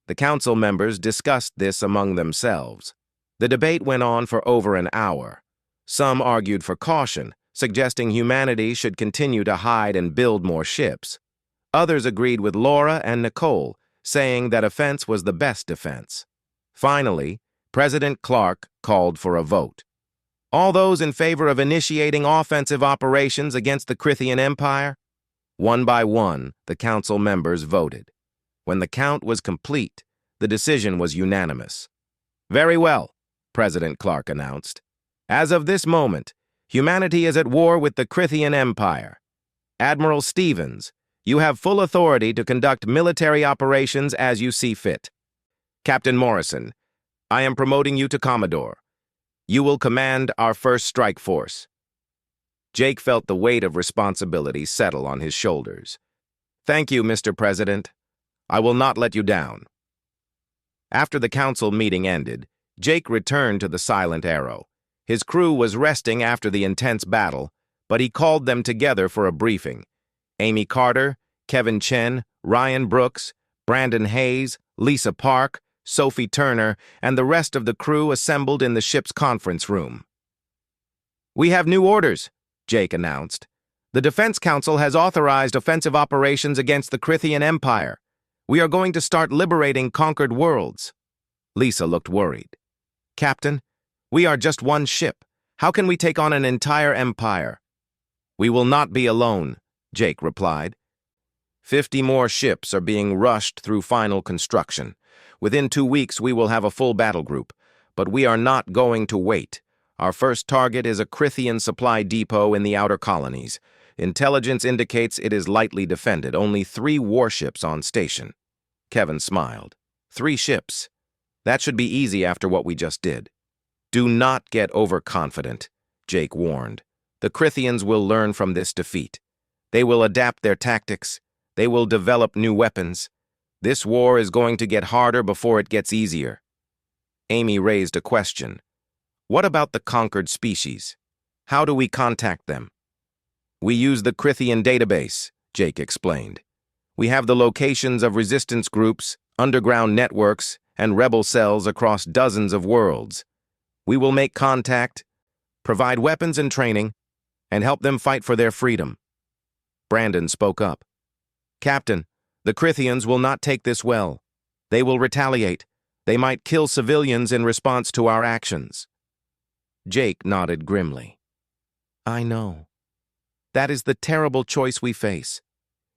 Speaker 1: The council members discussed this among themselves. The debate went on for over an hour. Some argued for caution, suggesting humanity should continue to hide and build more ships. Others agreed with Laura and Nicole, saying that offense was the best defense. Finally, President Clark called for a vote. "All those in favor of initiating offensive operations against the Crithian Empire?" One by one, the council members voted. When the count was complete, The decision was unanimous. "Very well," President Clark announced. "As of this moment, humanity is at war with the Crithian Empire. Admiral Stevens, you have full authority to conduct military operations as you see fit. Captain Morrison, I am promoting you to Commodore. You will command our first strike force." Jake felt the weight of responsibility settle on his shoulders. "Thank you, Mr. President. I will not let you down." After the council meeting ended, Jake returned to the Silent Arrow. His crew was resting after the intense battle, but he called them together for a briefing. Amy Carter, Kevin Chen, Ryan Brooks, Brandon Hayes, Lisa Park, Sophie Turner, and the rest of the crew assembled in the ship's conference room. "We have new orders," Jake announced. "The Defense Council has authorized offensive operations against the Crithian Empire. We are going to start liberating conquered worlds." Lisa looked worried. "Captain, we are just one ship. How can we take on an entire empire?" "We will not be alone," Jake replied. 50 more ships are being rushed through final construction. Within 2 weeks, we will have a full battle group, but we are not going to wait. Our first target is a Crithian supply depot in the outer colonies. Intelligence indicates it is lightly defended, only 3 warships on station. Kevin smiled. 3 ships. That should be easy after what we just did. "Do not get overconfident," Jake warned. "The Crithians will learn from this defeat. They will adapt their tactics. They will develop new weapons. This war is going to get harder before it gets easier." Amy raised a question. "What about the conquered species? How do we contact them?" "We use the Crithian database," Jake explained. "We have the locations of resistance groups, underground networks, and rebel cells across dozens of worlds. We will make contact, provide weapons and training, and help them fight for their freedom." Brandon spoke up. "Captain, the Crithians will not take this well. They will retaliate. They might kill civilians in response to our actions." Jake nodded grimly. "I know. That is the terrible choice we face.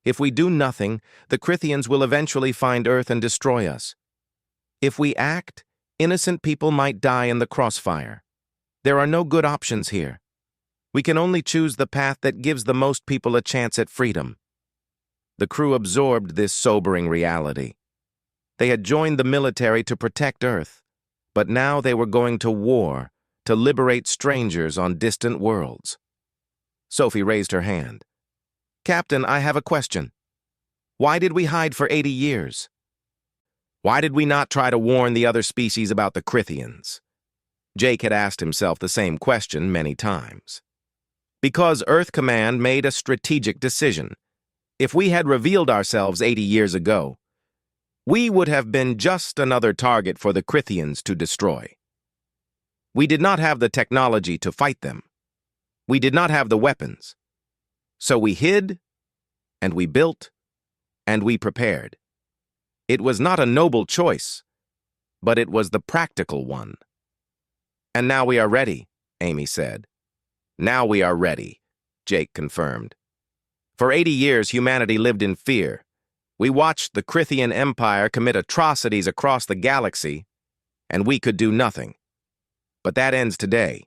Speaker 1: If we do nothing, the Crithians will eventually find Earth and destroy us. If we act, innocent people might die in the crossfire. There are no good options here. We can only choose the path that gives the most people a chance at freedom." The crew absorbed this sobering reality. They had joined the military to protect Earth, but now they were going to war to liberate strangers on distant worlds. Sophie raised her hand. "Captain, I have a question. Why did we hide for 80 years? Why did we not try to warn the other species about the Crithians?" Jake had asked himself the same question many times. "Because Earth Command made a strategic decision. If we had revealed ourselves 80 years ago, we would have been just another target for the Crithians to destroy. We did not have the technology to fight them. We did not have the weapons. So we hid, and we built, and we prepared. It was not a noble choice, but it was the practical one." "And now we are ready," Amy said. "Now we are ready," Jake confirmed. "For 80 years, humanity lived in fear. We watched the Crithian Empire commit atrocities across the galaxy, and we could do nothing. But that ends today.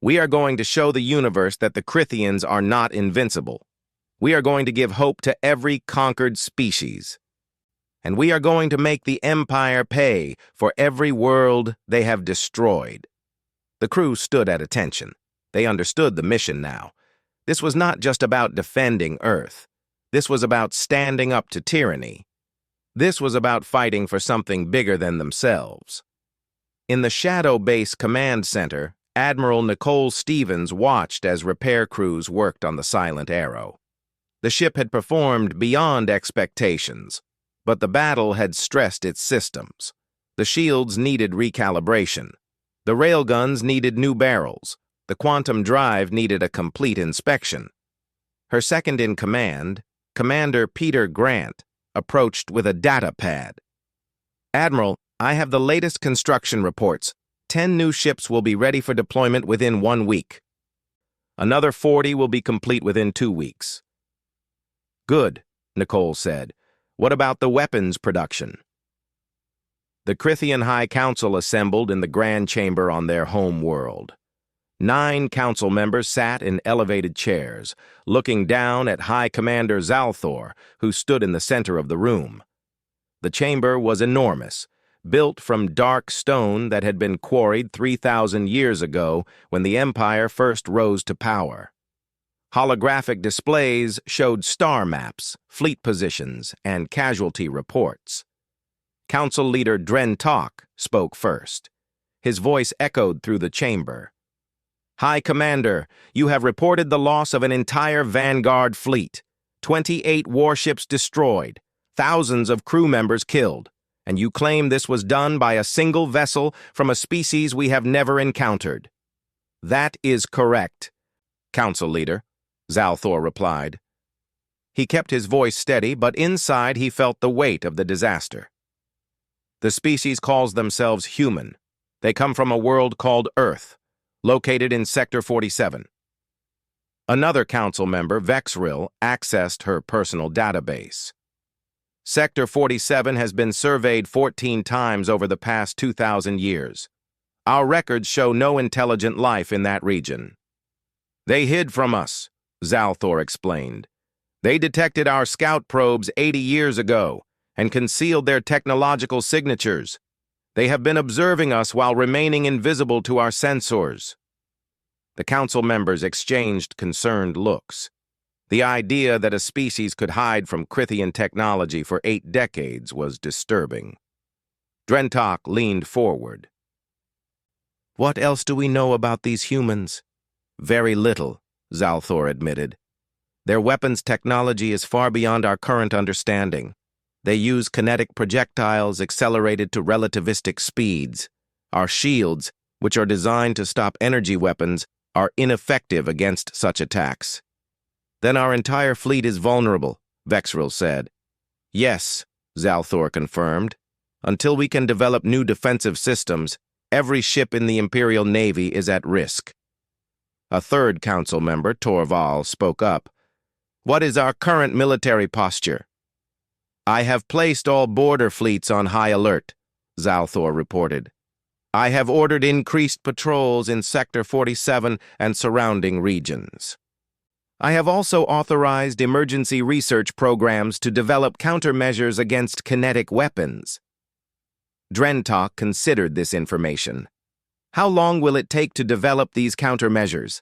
Speaker 1: We are going to show the universe that the Crithians are not invincible. We are going to give hope to every conquered species. And we are going to make the Empire pay for every world they have destroyed." The crew stood at attention. They understood the mission now. This was not just about defending Earth. This was about standing up to tyranny. This was about fighting for something bigger than themselves. In the Shadow Base Command Center, Admiral Nicole Stevens watched as repair crews worked on the Silent Arrow. The ship had performed beyond expectations, but the battle had stressed its systems. The shields needed recalibration. The railguns needed new barrels. The quantum drive needed a complete inspection. Her second-in-command, Commander Peter Grant, approached with a data pad. "Admiral, I have the latest construction reports. 10 new ships will be ready for deployment within 1 week. Another 40 will be complete within 2 weeks." "Good," Nicole said. "What about the weapons production?" The Crithian High Council assembled in the Grand Chamber on their home world. 9 council members sat in elevated chairs, looking down at High Commander Zalthor, who stood in the center of the room. The chamber was enormous, built from dark stone that had been quarried 3,000 years ago when the Empire first rose to power. Holographic displays showed star maps, fleet positions, and casualty reports. Council leader Dren Talk spoke first. His voice echoed through the chamber. High Commander, you have reported the loss of an entire Vanguard fleet, 28 warships destroyed, thousands of crew members killed, and you claim this was done by a single vessel from a species we have never encountered. That is correct, Council leader, Zalthor replied. He kept his voice steady, but inside he felt the weight of the disaster. The species calls themselves human. They come from a world called Earth, located in Sector 47. Another council member, Vexril, accessed her personal database. Sector 47 has been surveyed 14 times over the past 2,000 years. Our records show no intelligent life in that region. They hid from us, Zalthor explained. They detected our scout probes 80 years ago and concealed their technological signatures. They have been observing us while remaining invisible to our sensors. The council members exchanged concerned looks. The idea that a species could hide from Crithian technology for 8 decades was disturbing. Drentok leaned forward. What else do we know about these humans? Very little, Zalthor admitted. Their weapons technology is far beyond our current understanding. They use kinetic projectiles accelerated to relativistic speeds. Our shields, which are designed to stop energy weapons, are ineffective against such attacks. Then our entire fleet is vulnerable, Vexril said. Yes, Zalthor confirmed. Until we can develop new defensive systems, every ship in the Imperial Navy is at risk. A third council member, Torval, spoke up. What is our current military posture? I have placed all border fleets on high alert, Zalthor reported. I have ordered increased patrols in Sector 47 and surrounding regions. I have also authorized emergency research programs to develop countermeasures against kinetic weapons. Drentok considered this information. How long will it take to develop these countermeasures?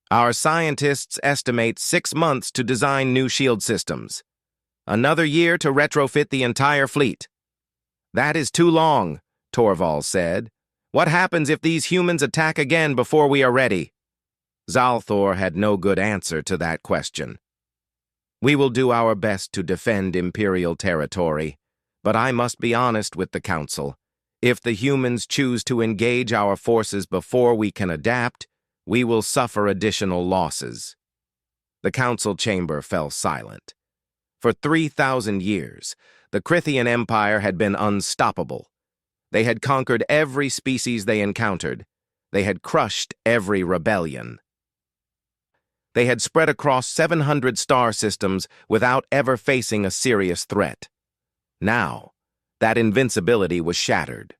Speaker 1: Our scientists estimate 6 months to design new shield systems. Another year to retrofit the entire fleet. That is too long, Torval said. What happens if these humans attack again before we are ready? Zalthor had no good answer to that question. We will do our best to defend Imperial territory, but I must be honest with the Council. If the humans choose to engage our forces before we can adapt, we will suffer additional losses. The Council chamber fell silent. For 3,000 years, the Crithian Empire had been unstoppable. They had conquered every species they encountered. They had crushed every rebellion. They had spread across 700 star systems without ever facing a serious threat. Now, that invincibility was shattered.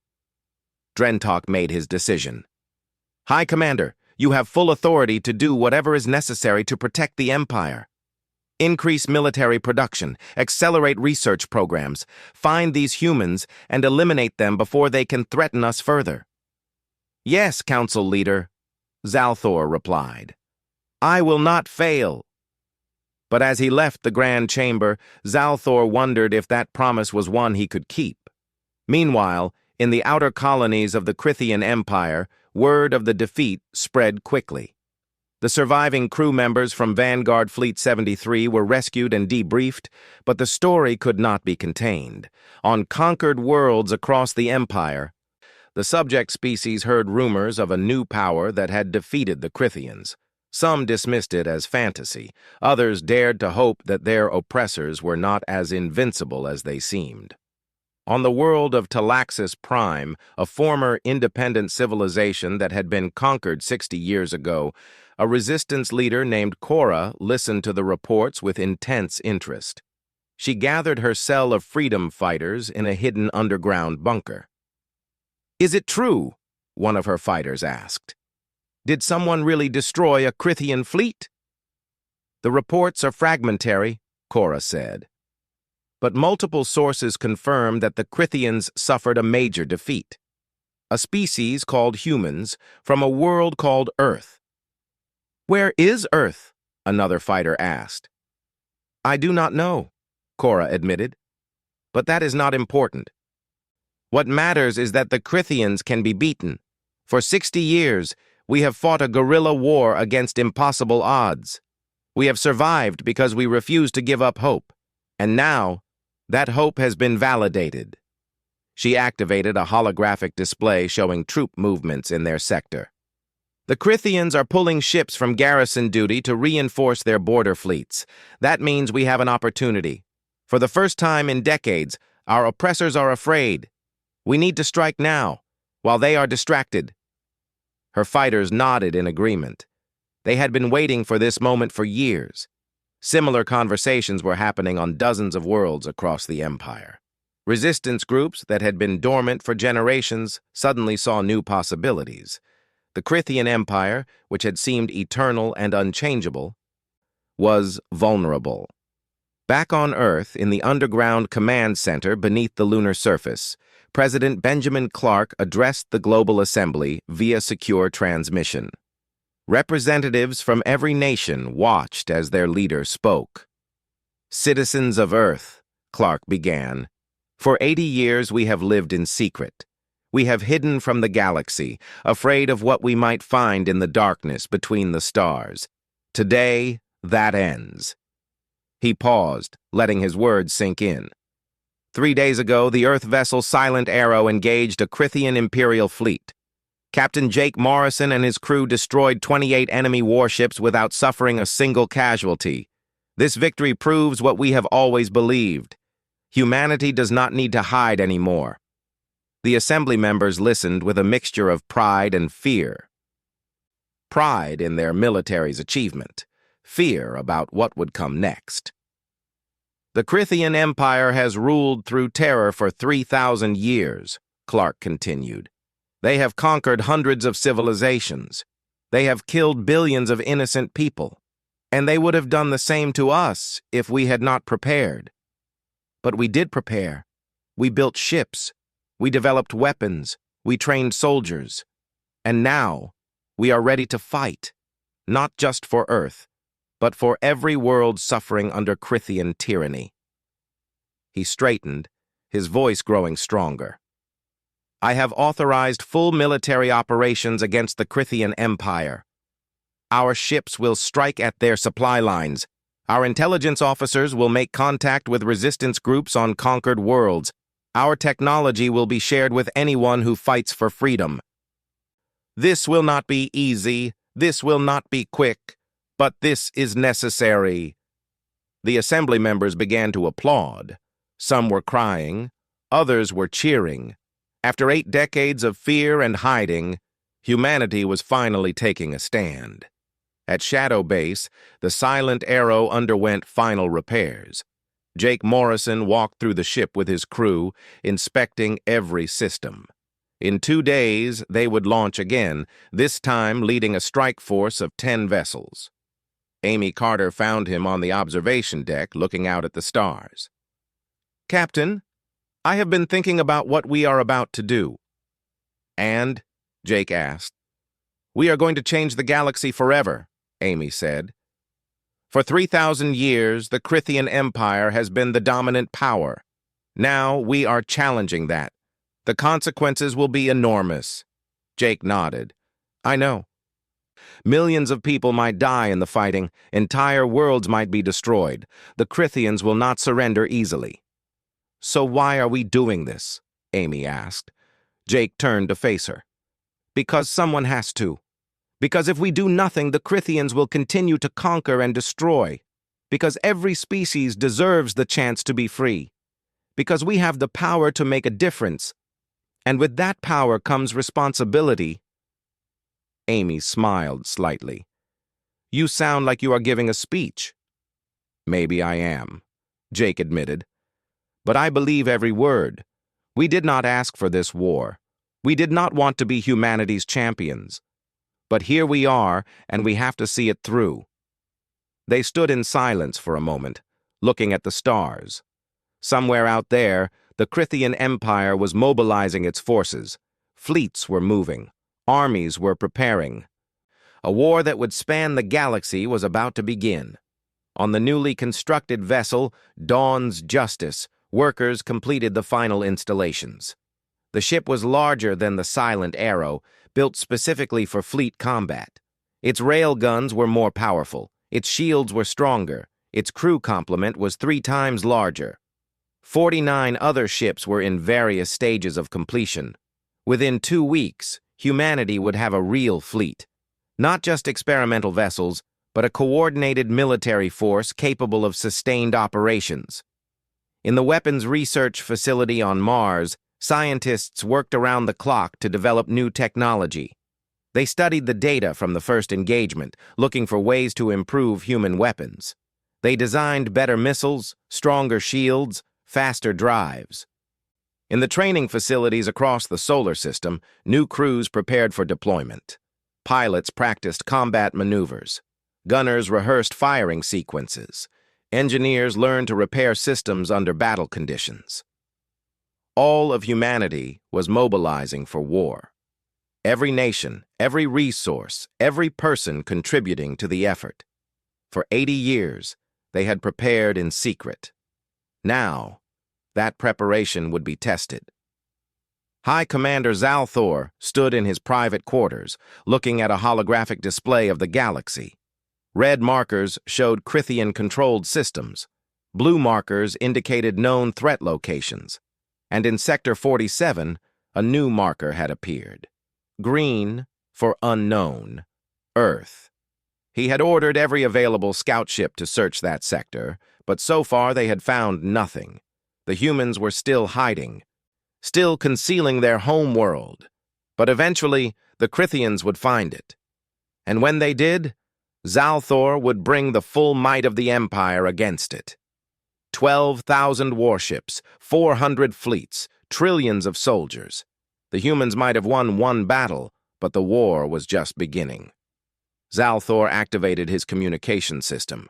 Speaker 1: Drentok made his decision. High Commander, you have full authority to do whatever is necessary to protect the Empire. Increase military production, accelerate research programs, find these humans, and eliminate them before they can threaten us further. Yes, Council Leader, Zalthor replied. I will not fail. But as he left the Grand Chamber, Zalthor wondered if that promise was one he could keep. Meanwhile, in the outer colonies of the Crithian Empire, word of the defeat spread quickly. The surviving crew members from Vanguard Fleet 73 were rescued and debriefed, but the story could not be contained. On conquered worlds across the Empire, the subject species heard rumors of a new power that had defeated the Crithians. Some dismissed it as fantasy. Others dared to hope that their oppressors were not as invincible as they seemed. On the world of Talaxis Prime, a former independent civilization that had been conquered 60 years ago, a resistance leader named Cora listened to the reports with intense interest. She gathered her cell of freedom fighters in a hidden underground bunker. "Is it true?" one of her fighters asked. "Did someone really destroy a Crithian fleet?" "The reports are fragmentary," Cora said. "But multiple sources confirm that the Crithians suffered a major defeat. A species called humans from a world called Earth." "Where is Earth?" another fighter asked. "I do not know," Cora admitted. "But that is not important. What matters is that the Crithians can be beaten. For 60 years, we have fought a guerrilla war against impossible odds. We have survived because we refused to give up hope. And now, that hope has been validated." She activated a holographic display showing troop movements in their sector. "The Crithians are pulling ships from garrison duty to reinforce their border fleets. That means we have an opportunity. For the first time in decades, our oppressors are afraid. We need to strike now, while they are distracted." Her fighters nodded in agreement. They had been waiting for this moment for years. Similar conversations were happening on dozens of worlds across the Empire. Resistance groups that had been dormant for generations suddenly saw new possibilities. The Crithian Empire, which had seemed eternal and unchangeable, was vulnerable. Back on Earth, in the underground command center beneath the lunar surface, President Benjamin Clark addressed the Global Assembly via secure transmission. Representatives from every nation watched as their leader spoke. "Citizens of Earth," Clark began, "for 80 years we have lived in secret. We have hidden from the galaxy, afraid of what we might find in the darkness between the stars. Today, that ends." He paused, letting his words sink in. 3 days ago, the Earth vessel Silent Arrow engaged a Crithian Imperial fleet. Captain Jake Morrison and his crew destroyed 28 enemy warships without suffering a single casualty. This victory proves what we have always believed. Humanity does not need to hide anymore. The assembly members listened with a mixture of pride and fear. Pride in their military's achievement. Fear about what would come next. "The Crithian Empire has ruled through terror for 3,000 years, Clark continued. "They have conquered hundreds of civilizations. They have killed billions of innocent people. And they would have done the same to us if we had not prepared. But we did prepare. We built ships. We developed weapons. We trained soldiers. And now, we are ready to fight, not just for Earth, but for every world suffering under Crithian tyranny." He straightened, his voice growing stronger. "I have authorized full military operations against the Crithian Empire. Our ships will strike at their supply lines. Our intelligence officers will make contact with resistance groups on conquered worlds. Our technology will be shared with anyone who fights for freedom. This will not be easy. This will not be quick. But this is necessary." The assembly members began to applaud. Some were crying, others were cheering. After 8 decades of fear and hiding, humanity was finally taking a stand. At Shadow Base, the Silent Arrow underwent final repairs. Jake Morrison walked through the ship with his crew, inspecting every system. In 2 days, they would launch again, this time leading a strike force of 10 vessels. Amy Carter found him on the observation deck, looking out at the stars. "Captain, I have been thinking about what we are about to do." "And?" Jake asked. "We are going to change the galaxy forever," Amy said. "For 3,000 years, the Crithian Empire has been the dominant power. Now we are challenging that. The consequences will be enormous." Jake nodded. "I know. Millions of people might die in the fighting. Entire worlds might be destroyed. The Crithians will not surrender easily." "So why are we doing this?" Amy asked. Jake turned to face her. "Because someone has to. Because if we do nothing, the Crithians will continue to conquer and destroy. Because every species deserves the chance to be free. Because we have the power to make a difference. And with that power comes responsibility." Amy smiled slightly. "You sound like you are giving a speech." "Maybe I am. Jake admitted. "But I believe every word. We did not ask for this war. We did not want to be humanity's champions. But here we are, and we have to see it through." They stood in silence for a moment, looking at the stars. Somewhere out there, the Crythian Empire was mobilizing its forces. Fleets were moving. Armies were preparing. A war that would span the galaxy was about to begin. On the newly constructed vessel, Dawn's Justice, workers completed the final installations. The ship was larger than the Silent Arrow, built specifically for fleet combat. Its rail guns were more powerful. Its shields were stronger. Its crew complement was 3 times larger. 49 other ships were in various stages of completion. Within 2 weeks, humanity would have a real fleet. Not just experimental vessels, but a coordinated military force capable of sustained operations. In the weapons research facility on Mars, scientists worked around the clock to develop new technology. They studied the data from the first engagement, looking for ways to improve human weapons. They designed better missiles, stronger shields, faster drives. In the training facilities across the solar system, new crews prepared for deployment. Pilots practiced combat maneuvers. Gunners rehearsed firing sequences. Engineers learned to repair systems under battle conditions. All of humanity was mobilizing for war. Every nation, every resource, every person contributing to the effort. For 80 years, they had prepared in secret. Now, that preparation would be tested. High Commander Zalthor stood in his private quarters, looking at a holographic display of the galaxy. Red markers showed Crythian-controlled systems. Blue markers indicated known threat locations. And in Sector 47, a new marker had appeared. Green for unknown, Earth. He had ordered every available scout ship to search that sector, but so far they had found nothing. The humans were still hiding, still concealing their home world. But eventually, the Crythians would find it. And when they did, Zalthor would bring the full might of the Empire against it. 12,000 warships, 400 fleets, trillions of soldiers. The humans might have won one battle, but the war was just beginning. Zalthor activated his communication system.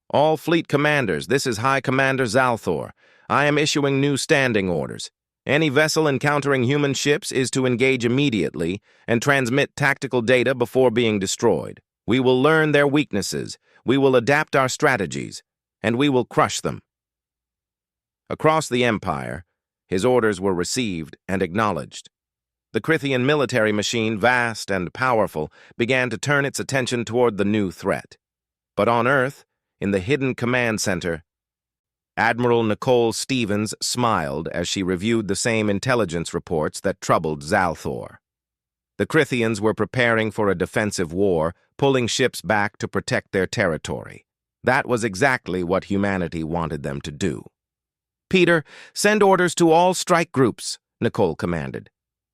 Speaker 1: "All fleet commanders, this is High Commander Zalthor. I am issuing new standing orders. Any vessel encountering human ships is to engage immediately and transmit tactical data before being destroyed. We will learn their weaknesses, we will adapt our strategies, and we will crush them." Across the Empire, his orders were received and acknowledged. The Crythian military machine, vast and powerful, began to turn its attention toward the new threat. But on Earth, in the hidden command center, Admiral Nicole Stevens smiled as she reviewed the same intelligence reports that troubled Zalthor. The Crythians were preparing for a defensive war, pulling ships back to protect their territory. That was exactly what humanity wanted them to do. "Peter, send orders to all strike groups," Nicole commanded.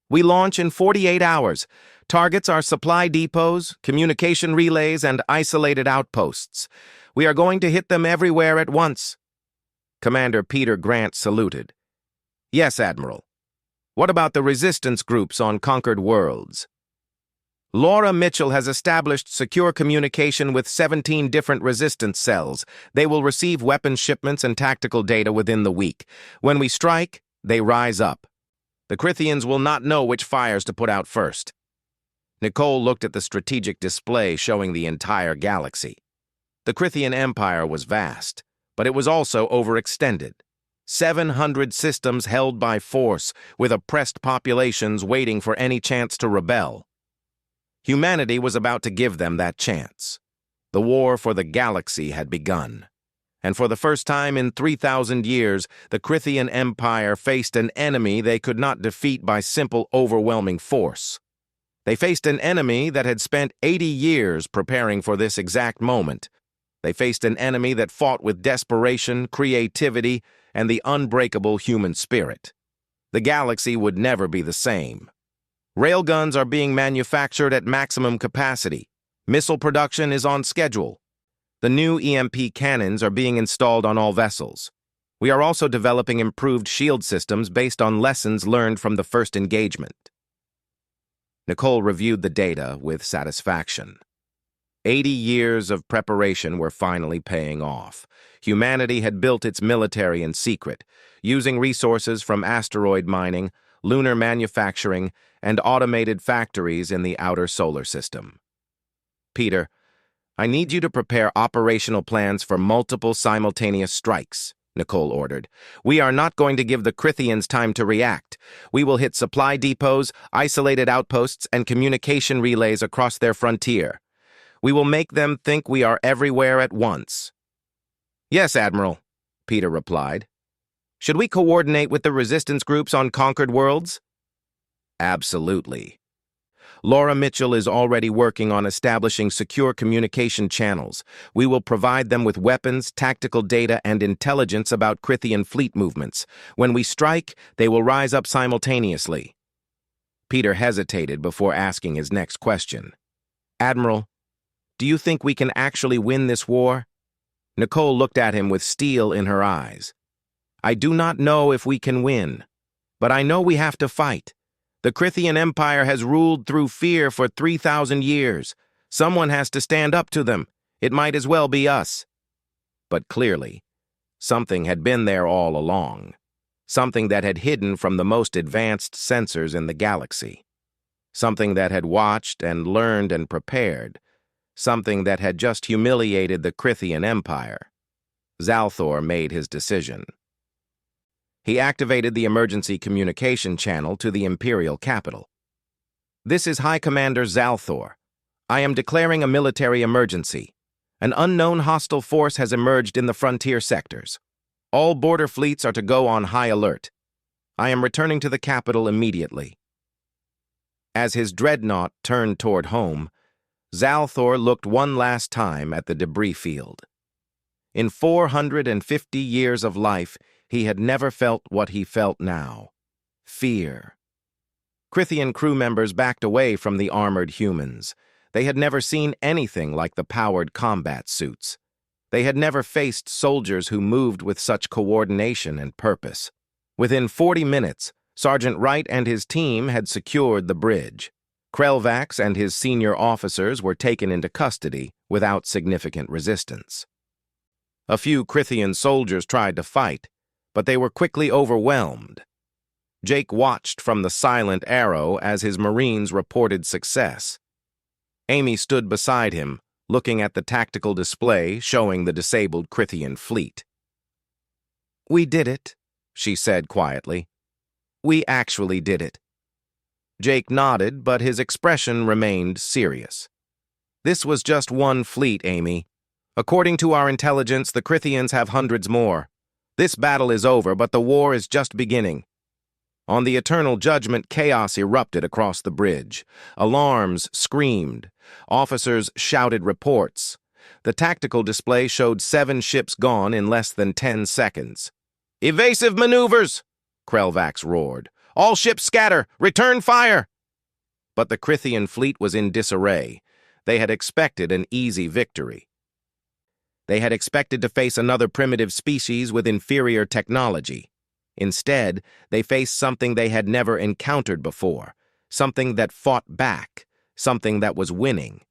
Speaker 1: "We launch in 48 hours. Targets are supply depots, communication relays, and isolated outposts. We are going to hit them everywhere at once." Commander Peter Grant saluted. "Yes, Admiral. What about the resistance groups on conquered worlds?" "Laura Mitchell has established secure communication with 17 different resistance cells. They will receive weapons shipments and tactical data within the week. When we strike, they rise up. The Crythians will not know which fires to put out first." Nicole looked at the strategic display showing the entire galaxy. The Crythian Empire was vast, but it was also overextended. 700 systems held by force, with oppressed populations waiting for any chance to rebel. Humanity was about to give them that chance. The war for the galaxy had begun. And for the first time in 3,000 years, the Crythian Empire faced an enemy they could not defeat by simple, overwhelming force. They faced an enemy that had spent 80 years preparing for this exact moment. They faced an enemy that fought with desperation, creativity, and the unbreakable human spirit. The galaxy would never be the same. Railguns are being manufactured at maximum capacity. Missile production is on schedule. The new EMP cannons are being installed on all vessels. We are also developing improved shield systems based on lessons learned from the first engagement. Nicole reviewed the data with satisfaction. 80 years of preparation were finally paying off. Humanity had built its military in secret, using resources from asteroid mining, lunar manufacturing, and automated factories in the outer solar system. Peter, I need you to prepare operational plans for multiple simultaneous strikes, Nicole ordered. We are not going to give the Crithians time to react. We will hit supply depots, isolated outposts, and communication relays across their frontier. We will make them think we are everywhere at once. Yes, Admiral, Peter replied. Should we coordinate with the resistance groups on conquered worlds? Absolutely. Laura Mitchell is already working on establishing secure communication channels. We will provide them with weapons, tactical data, and intelligence about Crithian fleet movements. When we strike, they will rise up simultaneously. Peter hesitated before asking his next question. Admiral, do you think we can actually win this war? Nicole looked at him with steel in her eyes. I do not know if we can win, but I know we have to fight. The Crithian Empire has ruled through fear for 3,000 years. Someone has to stand up to them. It might as well be us. But clearly, something had been there all along. Something that had hidden from the most advanced sensors in the galaxy. Something that had watched and learned and prepared. Something that had just humiliated the Crithian Empire. Zalthor made his decision. He activated the emergency communication channel to the Imperial capital. This is High Commander Zalthor. I am declaring a military emergency. An unknown hostile force has emerged in the frontier sectors. All border fleets are to go on high alert. I am returning to the capital immediately. As his dreadnought turned toward home, Zalthor looked one last time at the debris field. In 450 years of life, he had never felt what he felt now. Fear. Crithian crew members backed away from the armored humans. They had never seen anything like the powered combat suits. They had never faced soldiers who moved with such coordination and purpose. Within 40 minutes, Sergeant Wright and his team had secured the bridge. Krelvax and his senior officers were taken into custody without significant resistance. A few Crithian soldiers tried to fight, but they were quickly overwhelmed. Jake watched from the silent arrow as his Marines reported success. Amy stood beside him, looking at the tactical display showing the disabled Crithian fleet. We did it, she said quietly. We actually did it. Jake nodded, but his expression remained serious. This was just one fleet, Amy. According to our intelligence, the Crithians have hundreds more. This battle is over, but the war is just beginning. On the Eternal Judgment, chaos erupted across the bridge. Alarms screamed. Officers shouted reports. The tactical display showed 7 ships gone in less than 10 seconds. Evasive maneuvers! Krelvax roared. All ships scatter! Return fire! But the Crithian fleet was in disarray. They had expected an easy victory. They had expected to face another primitive species with inferior technology. Instead, they faced something they had never encountered before, something that fought back, something that was winning.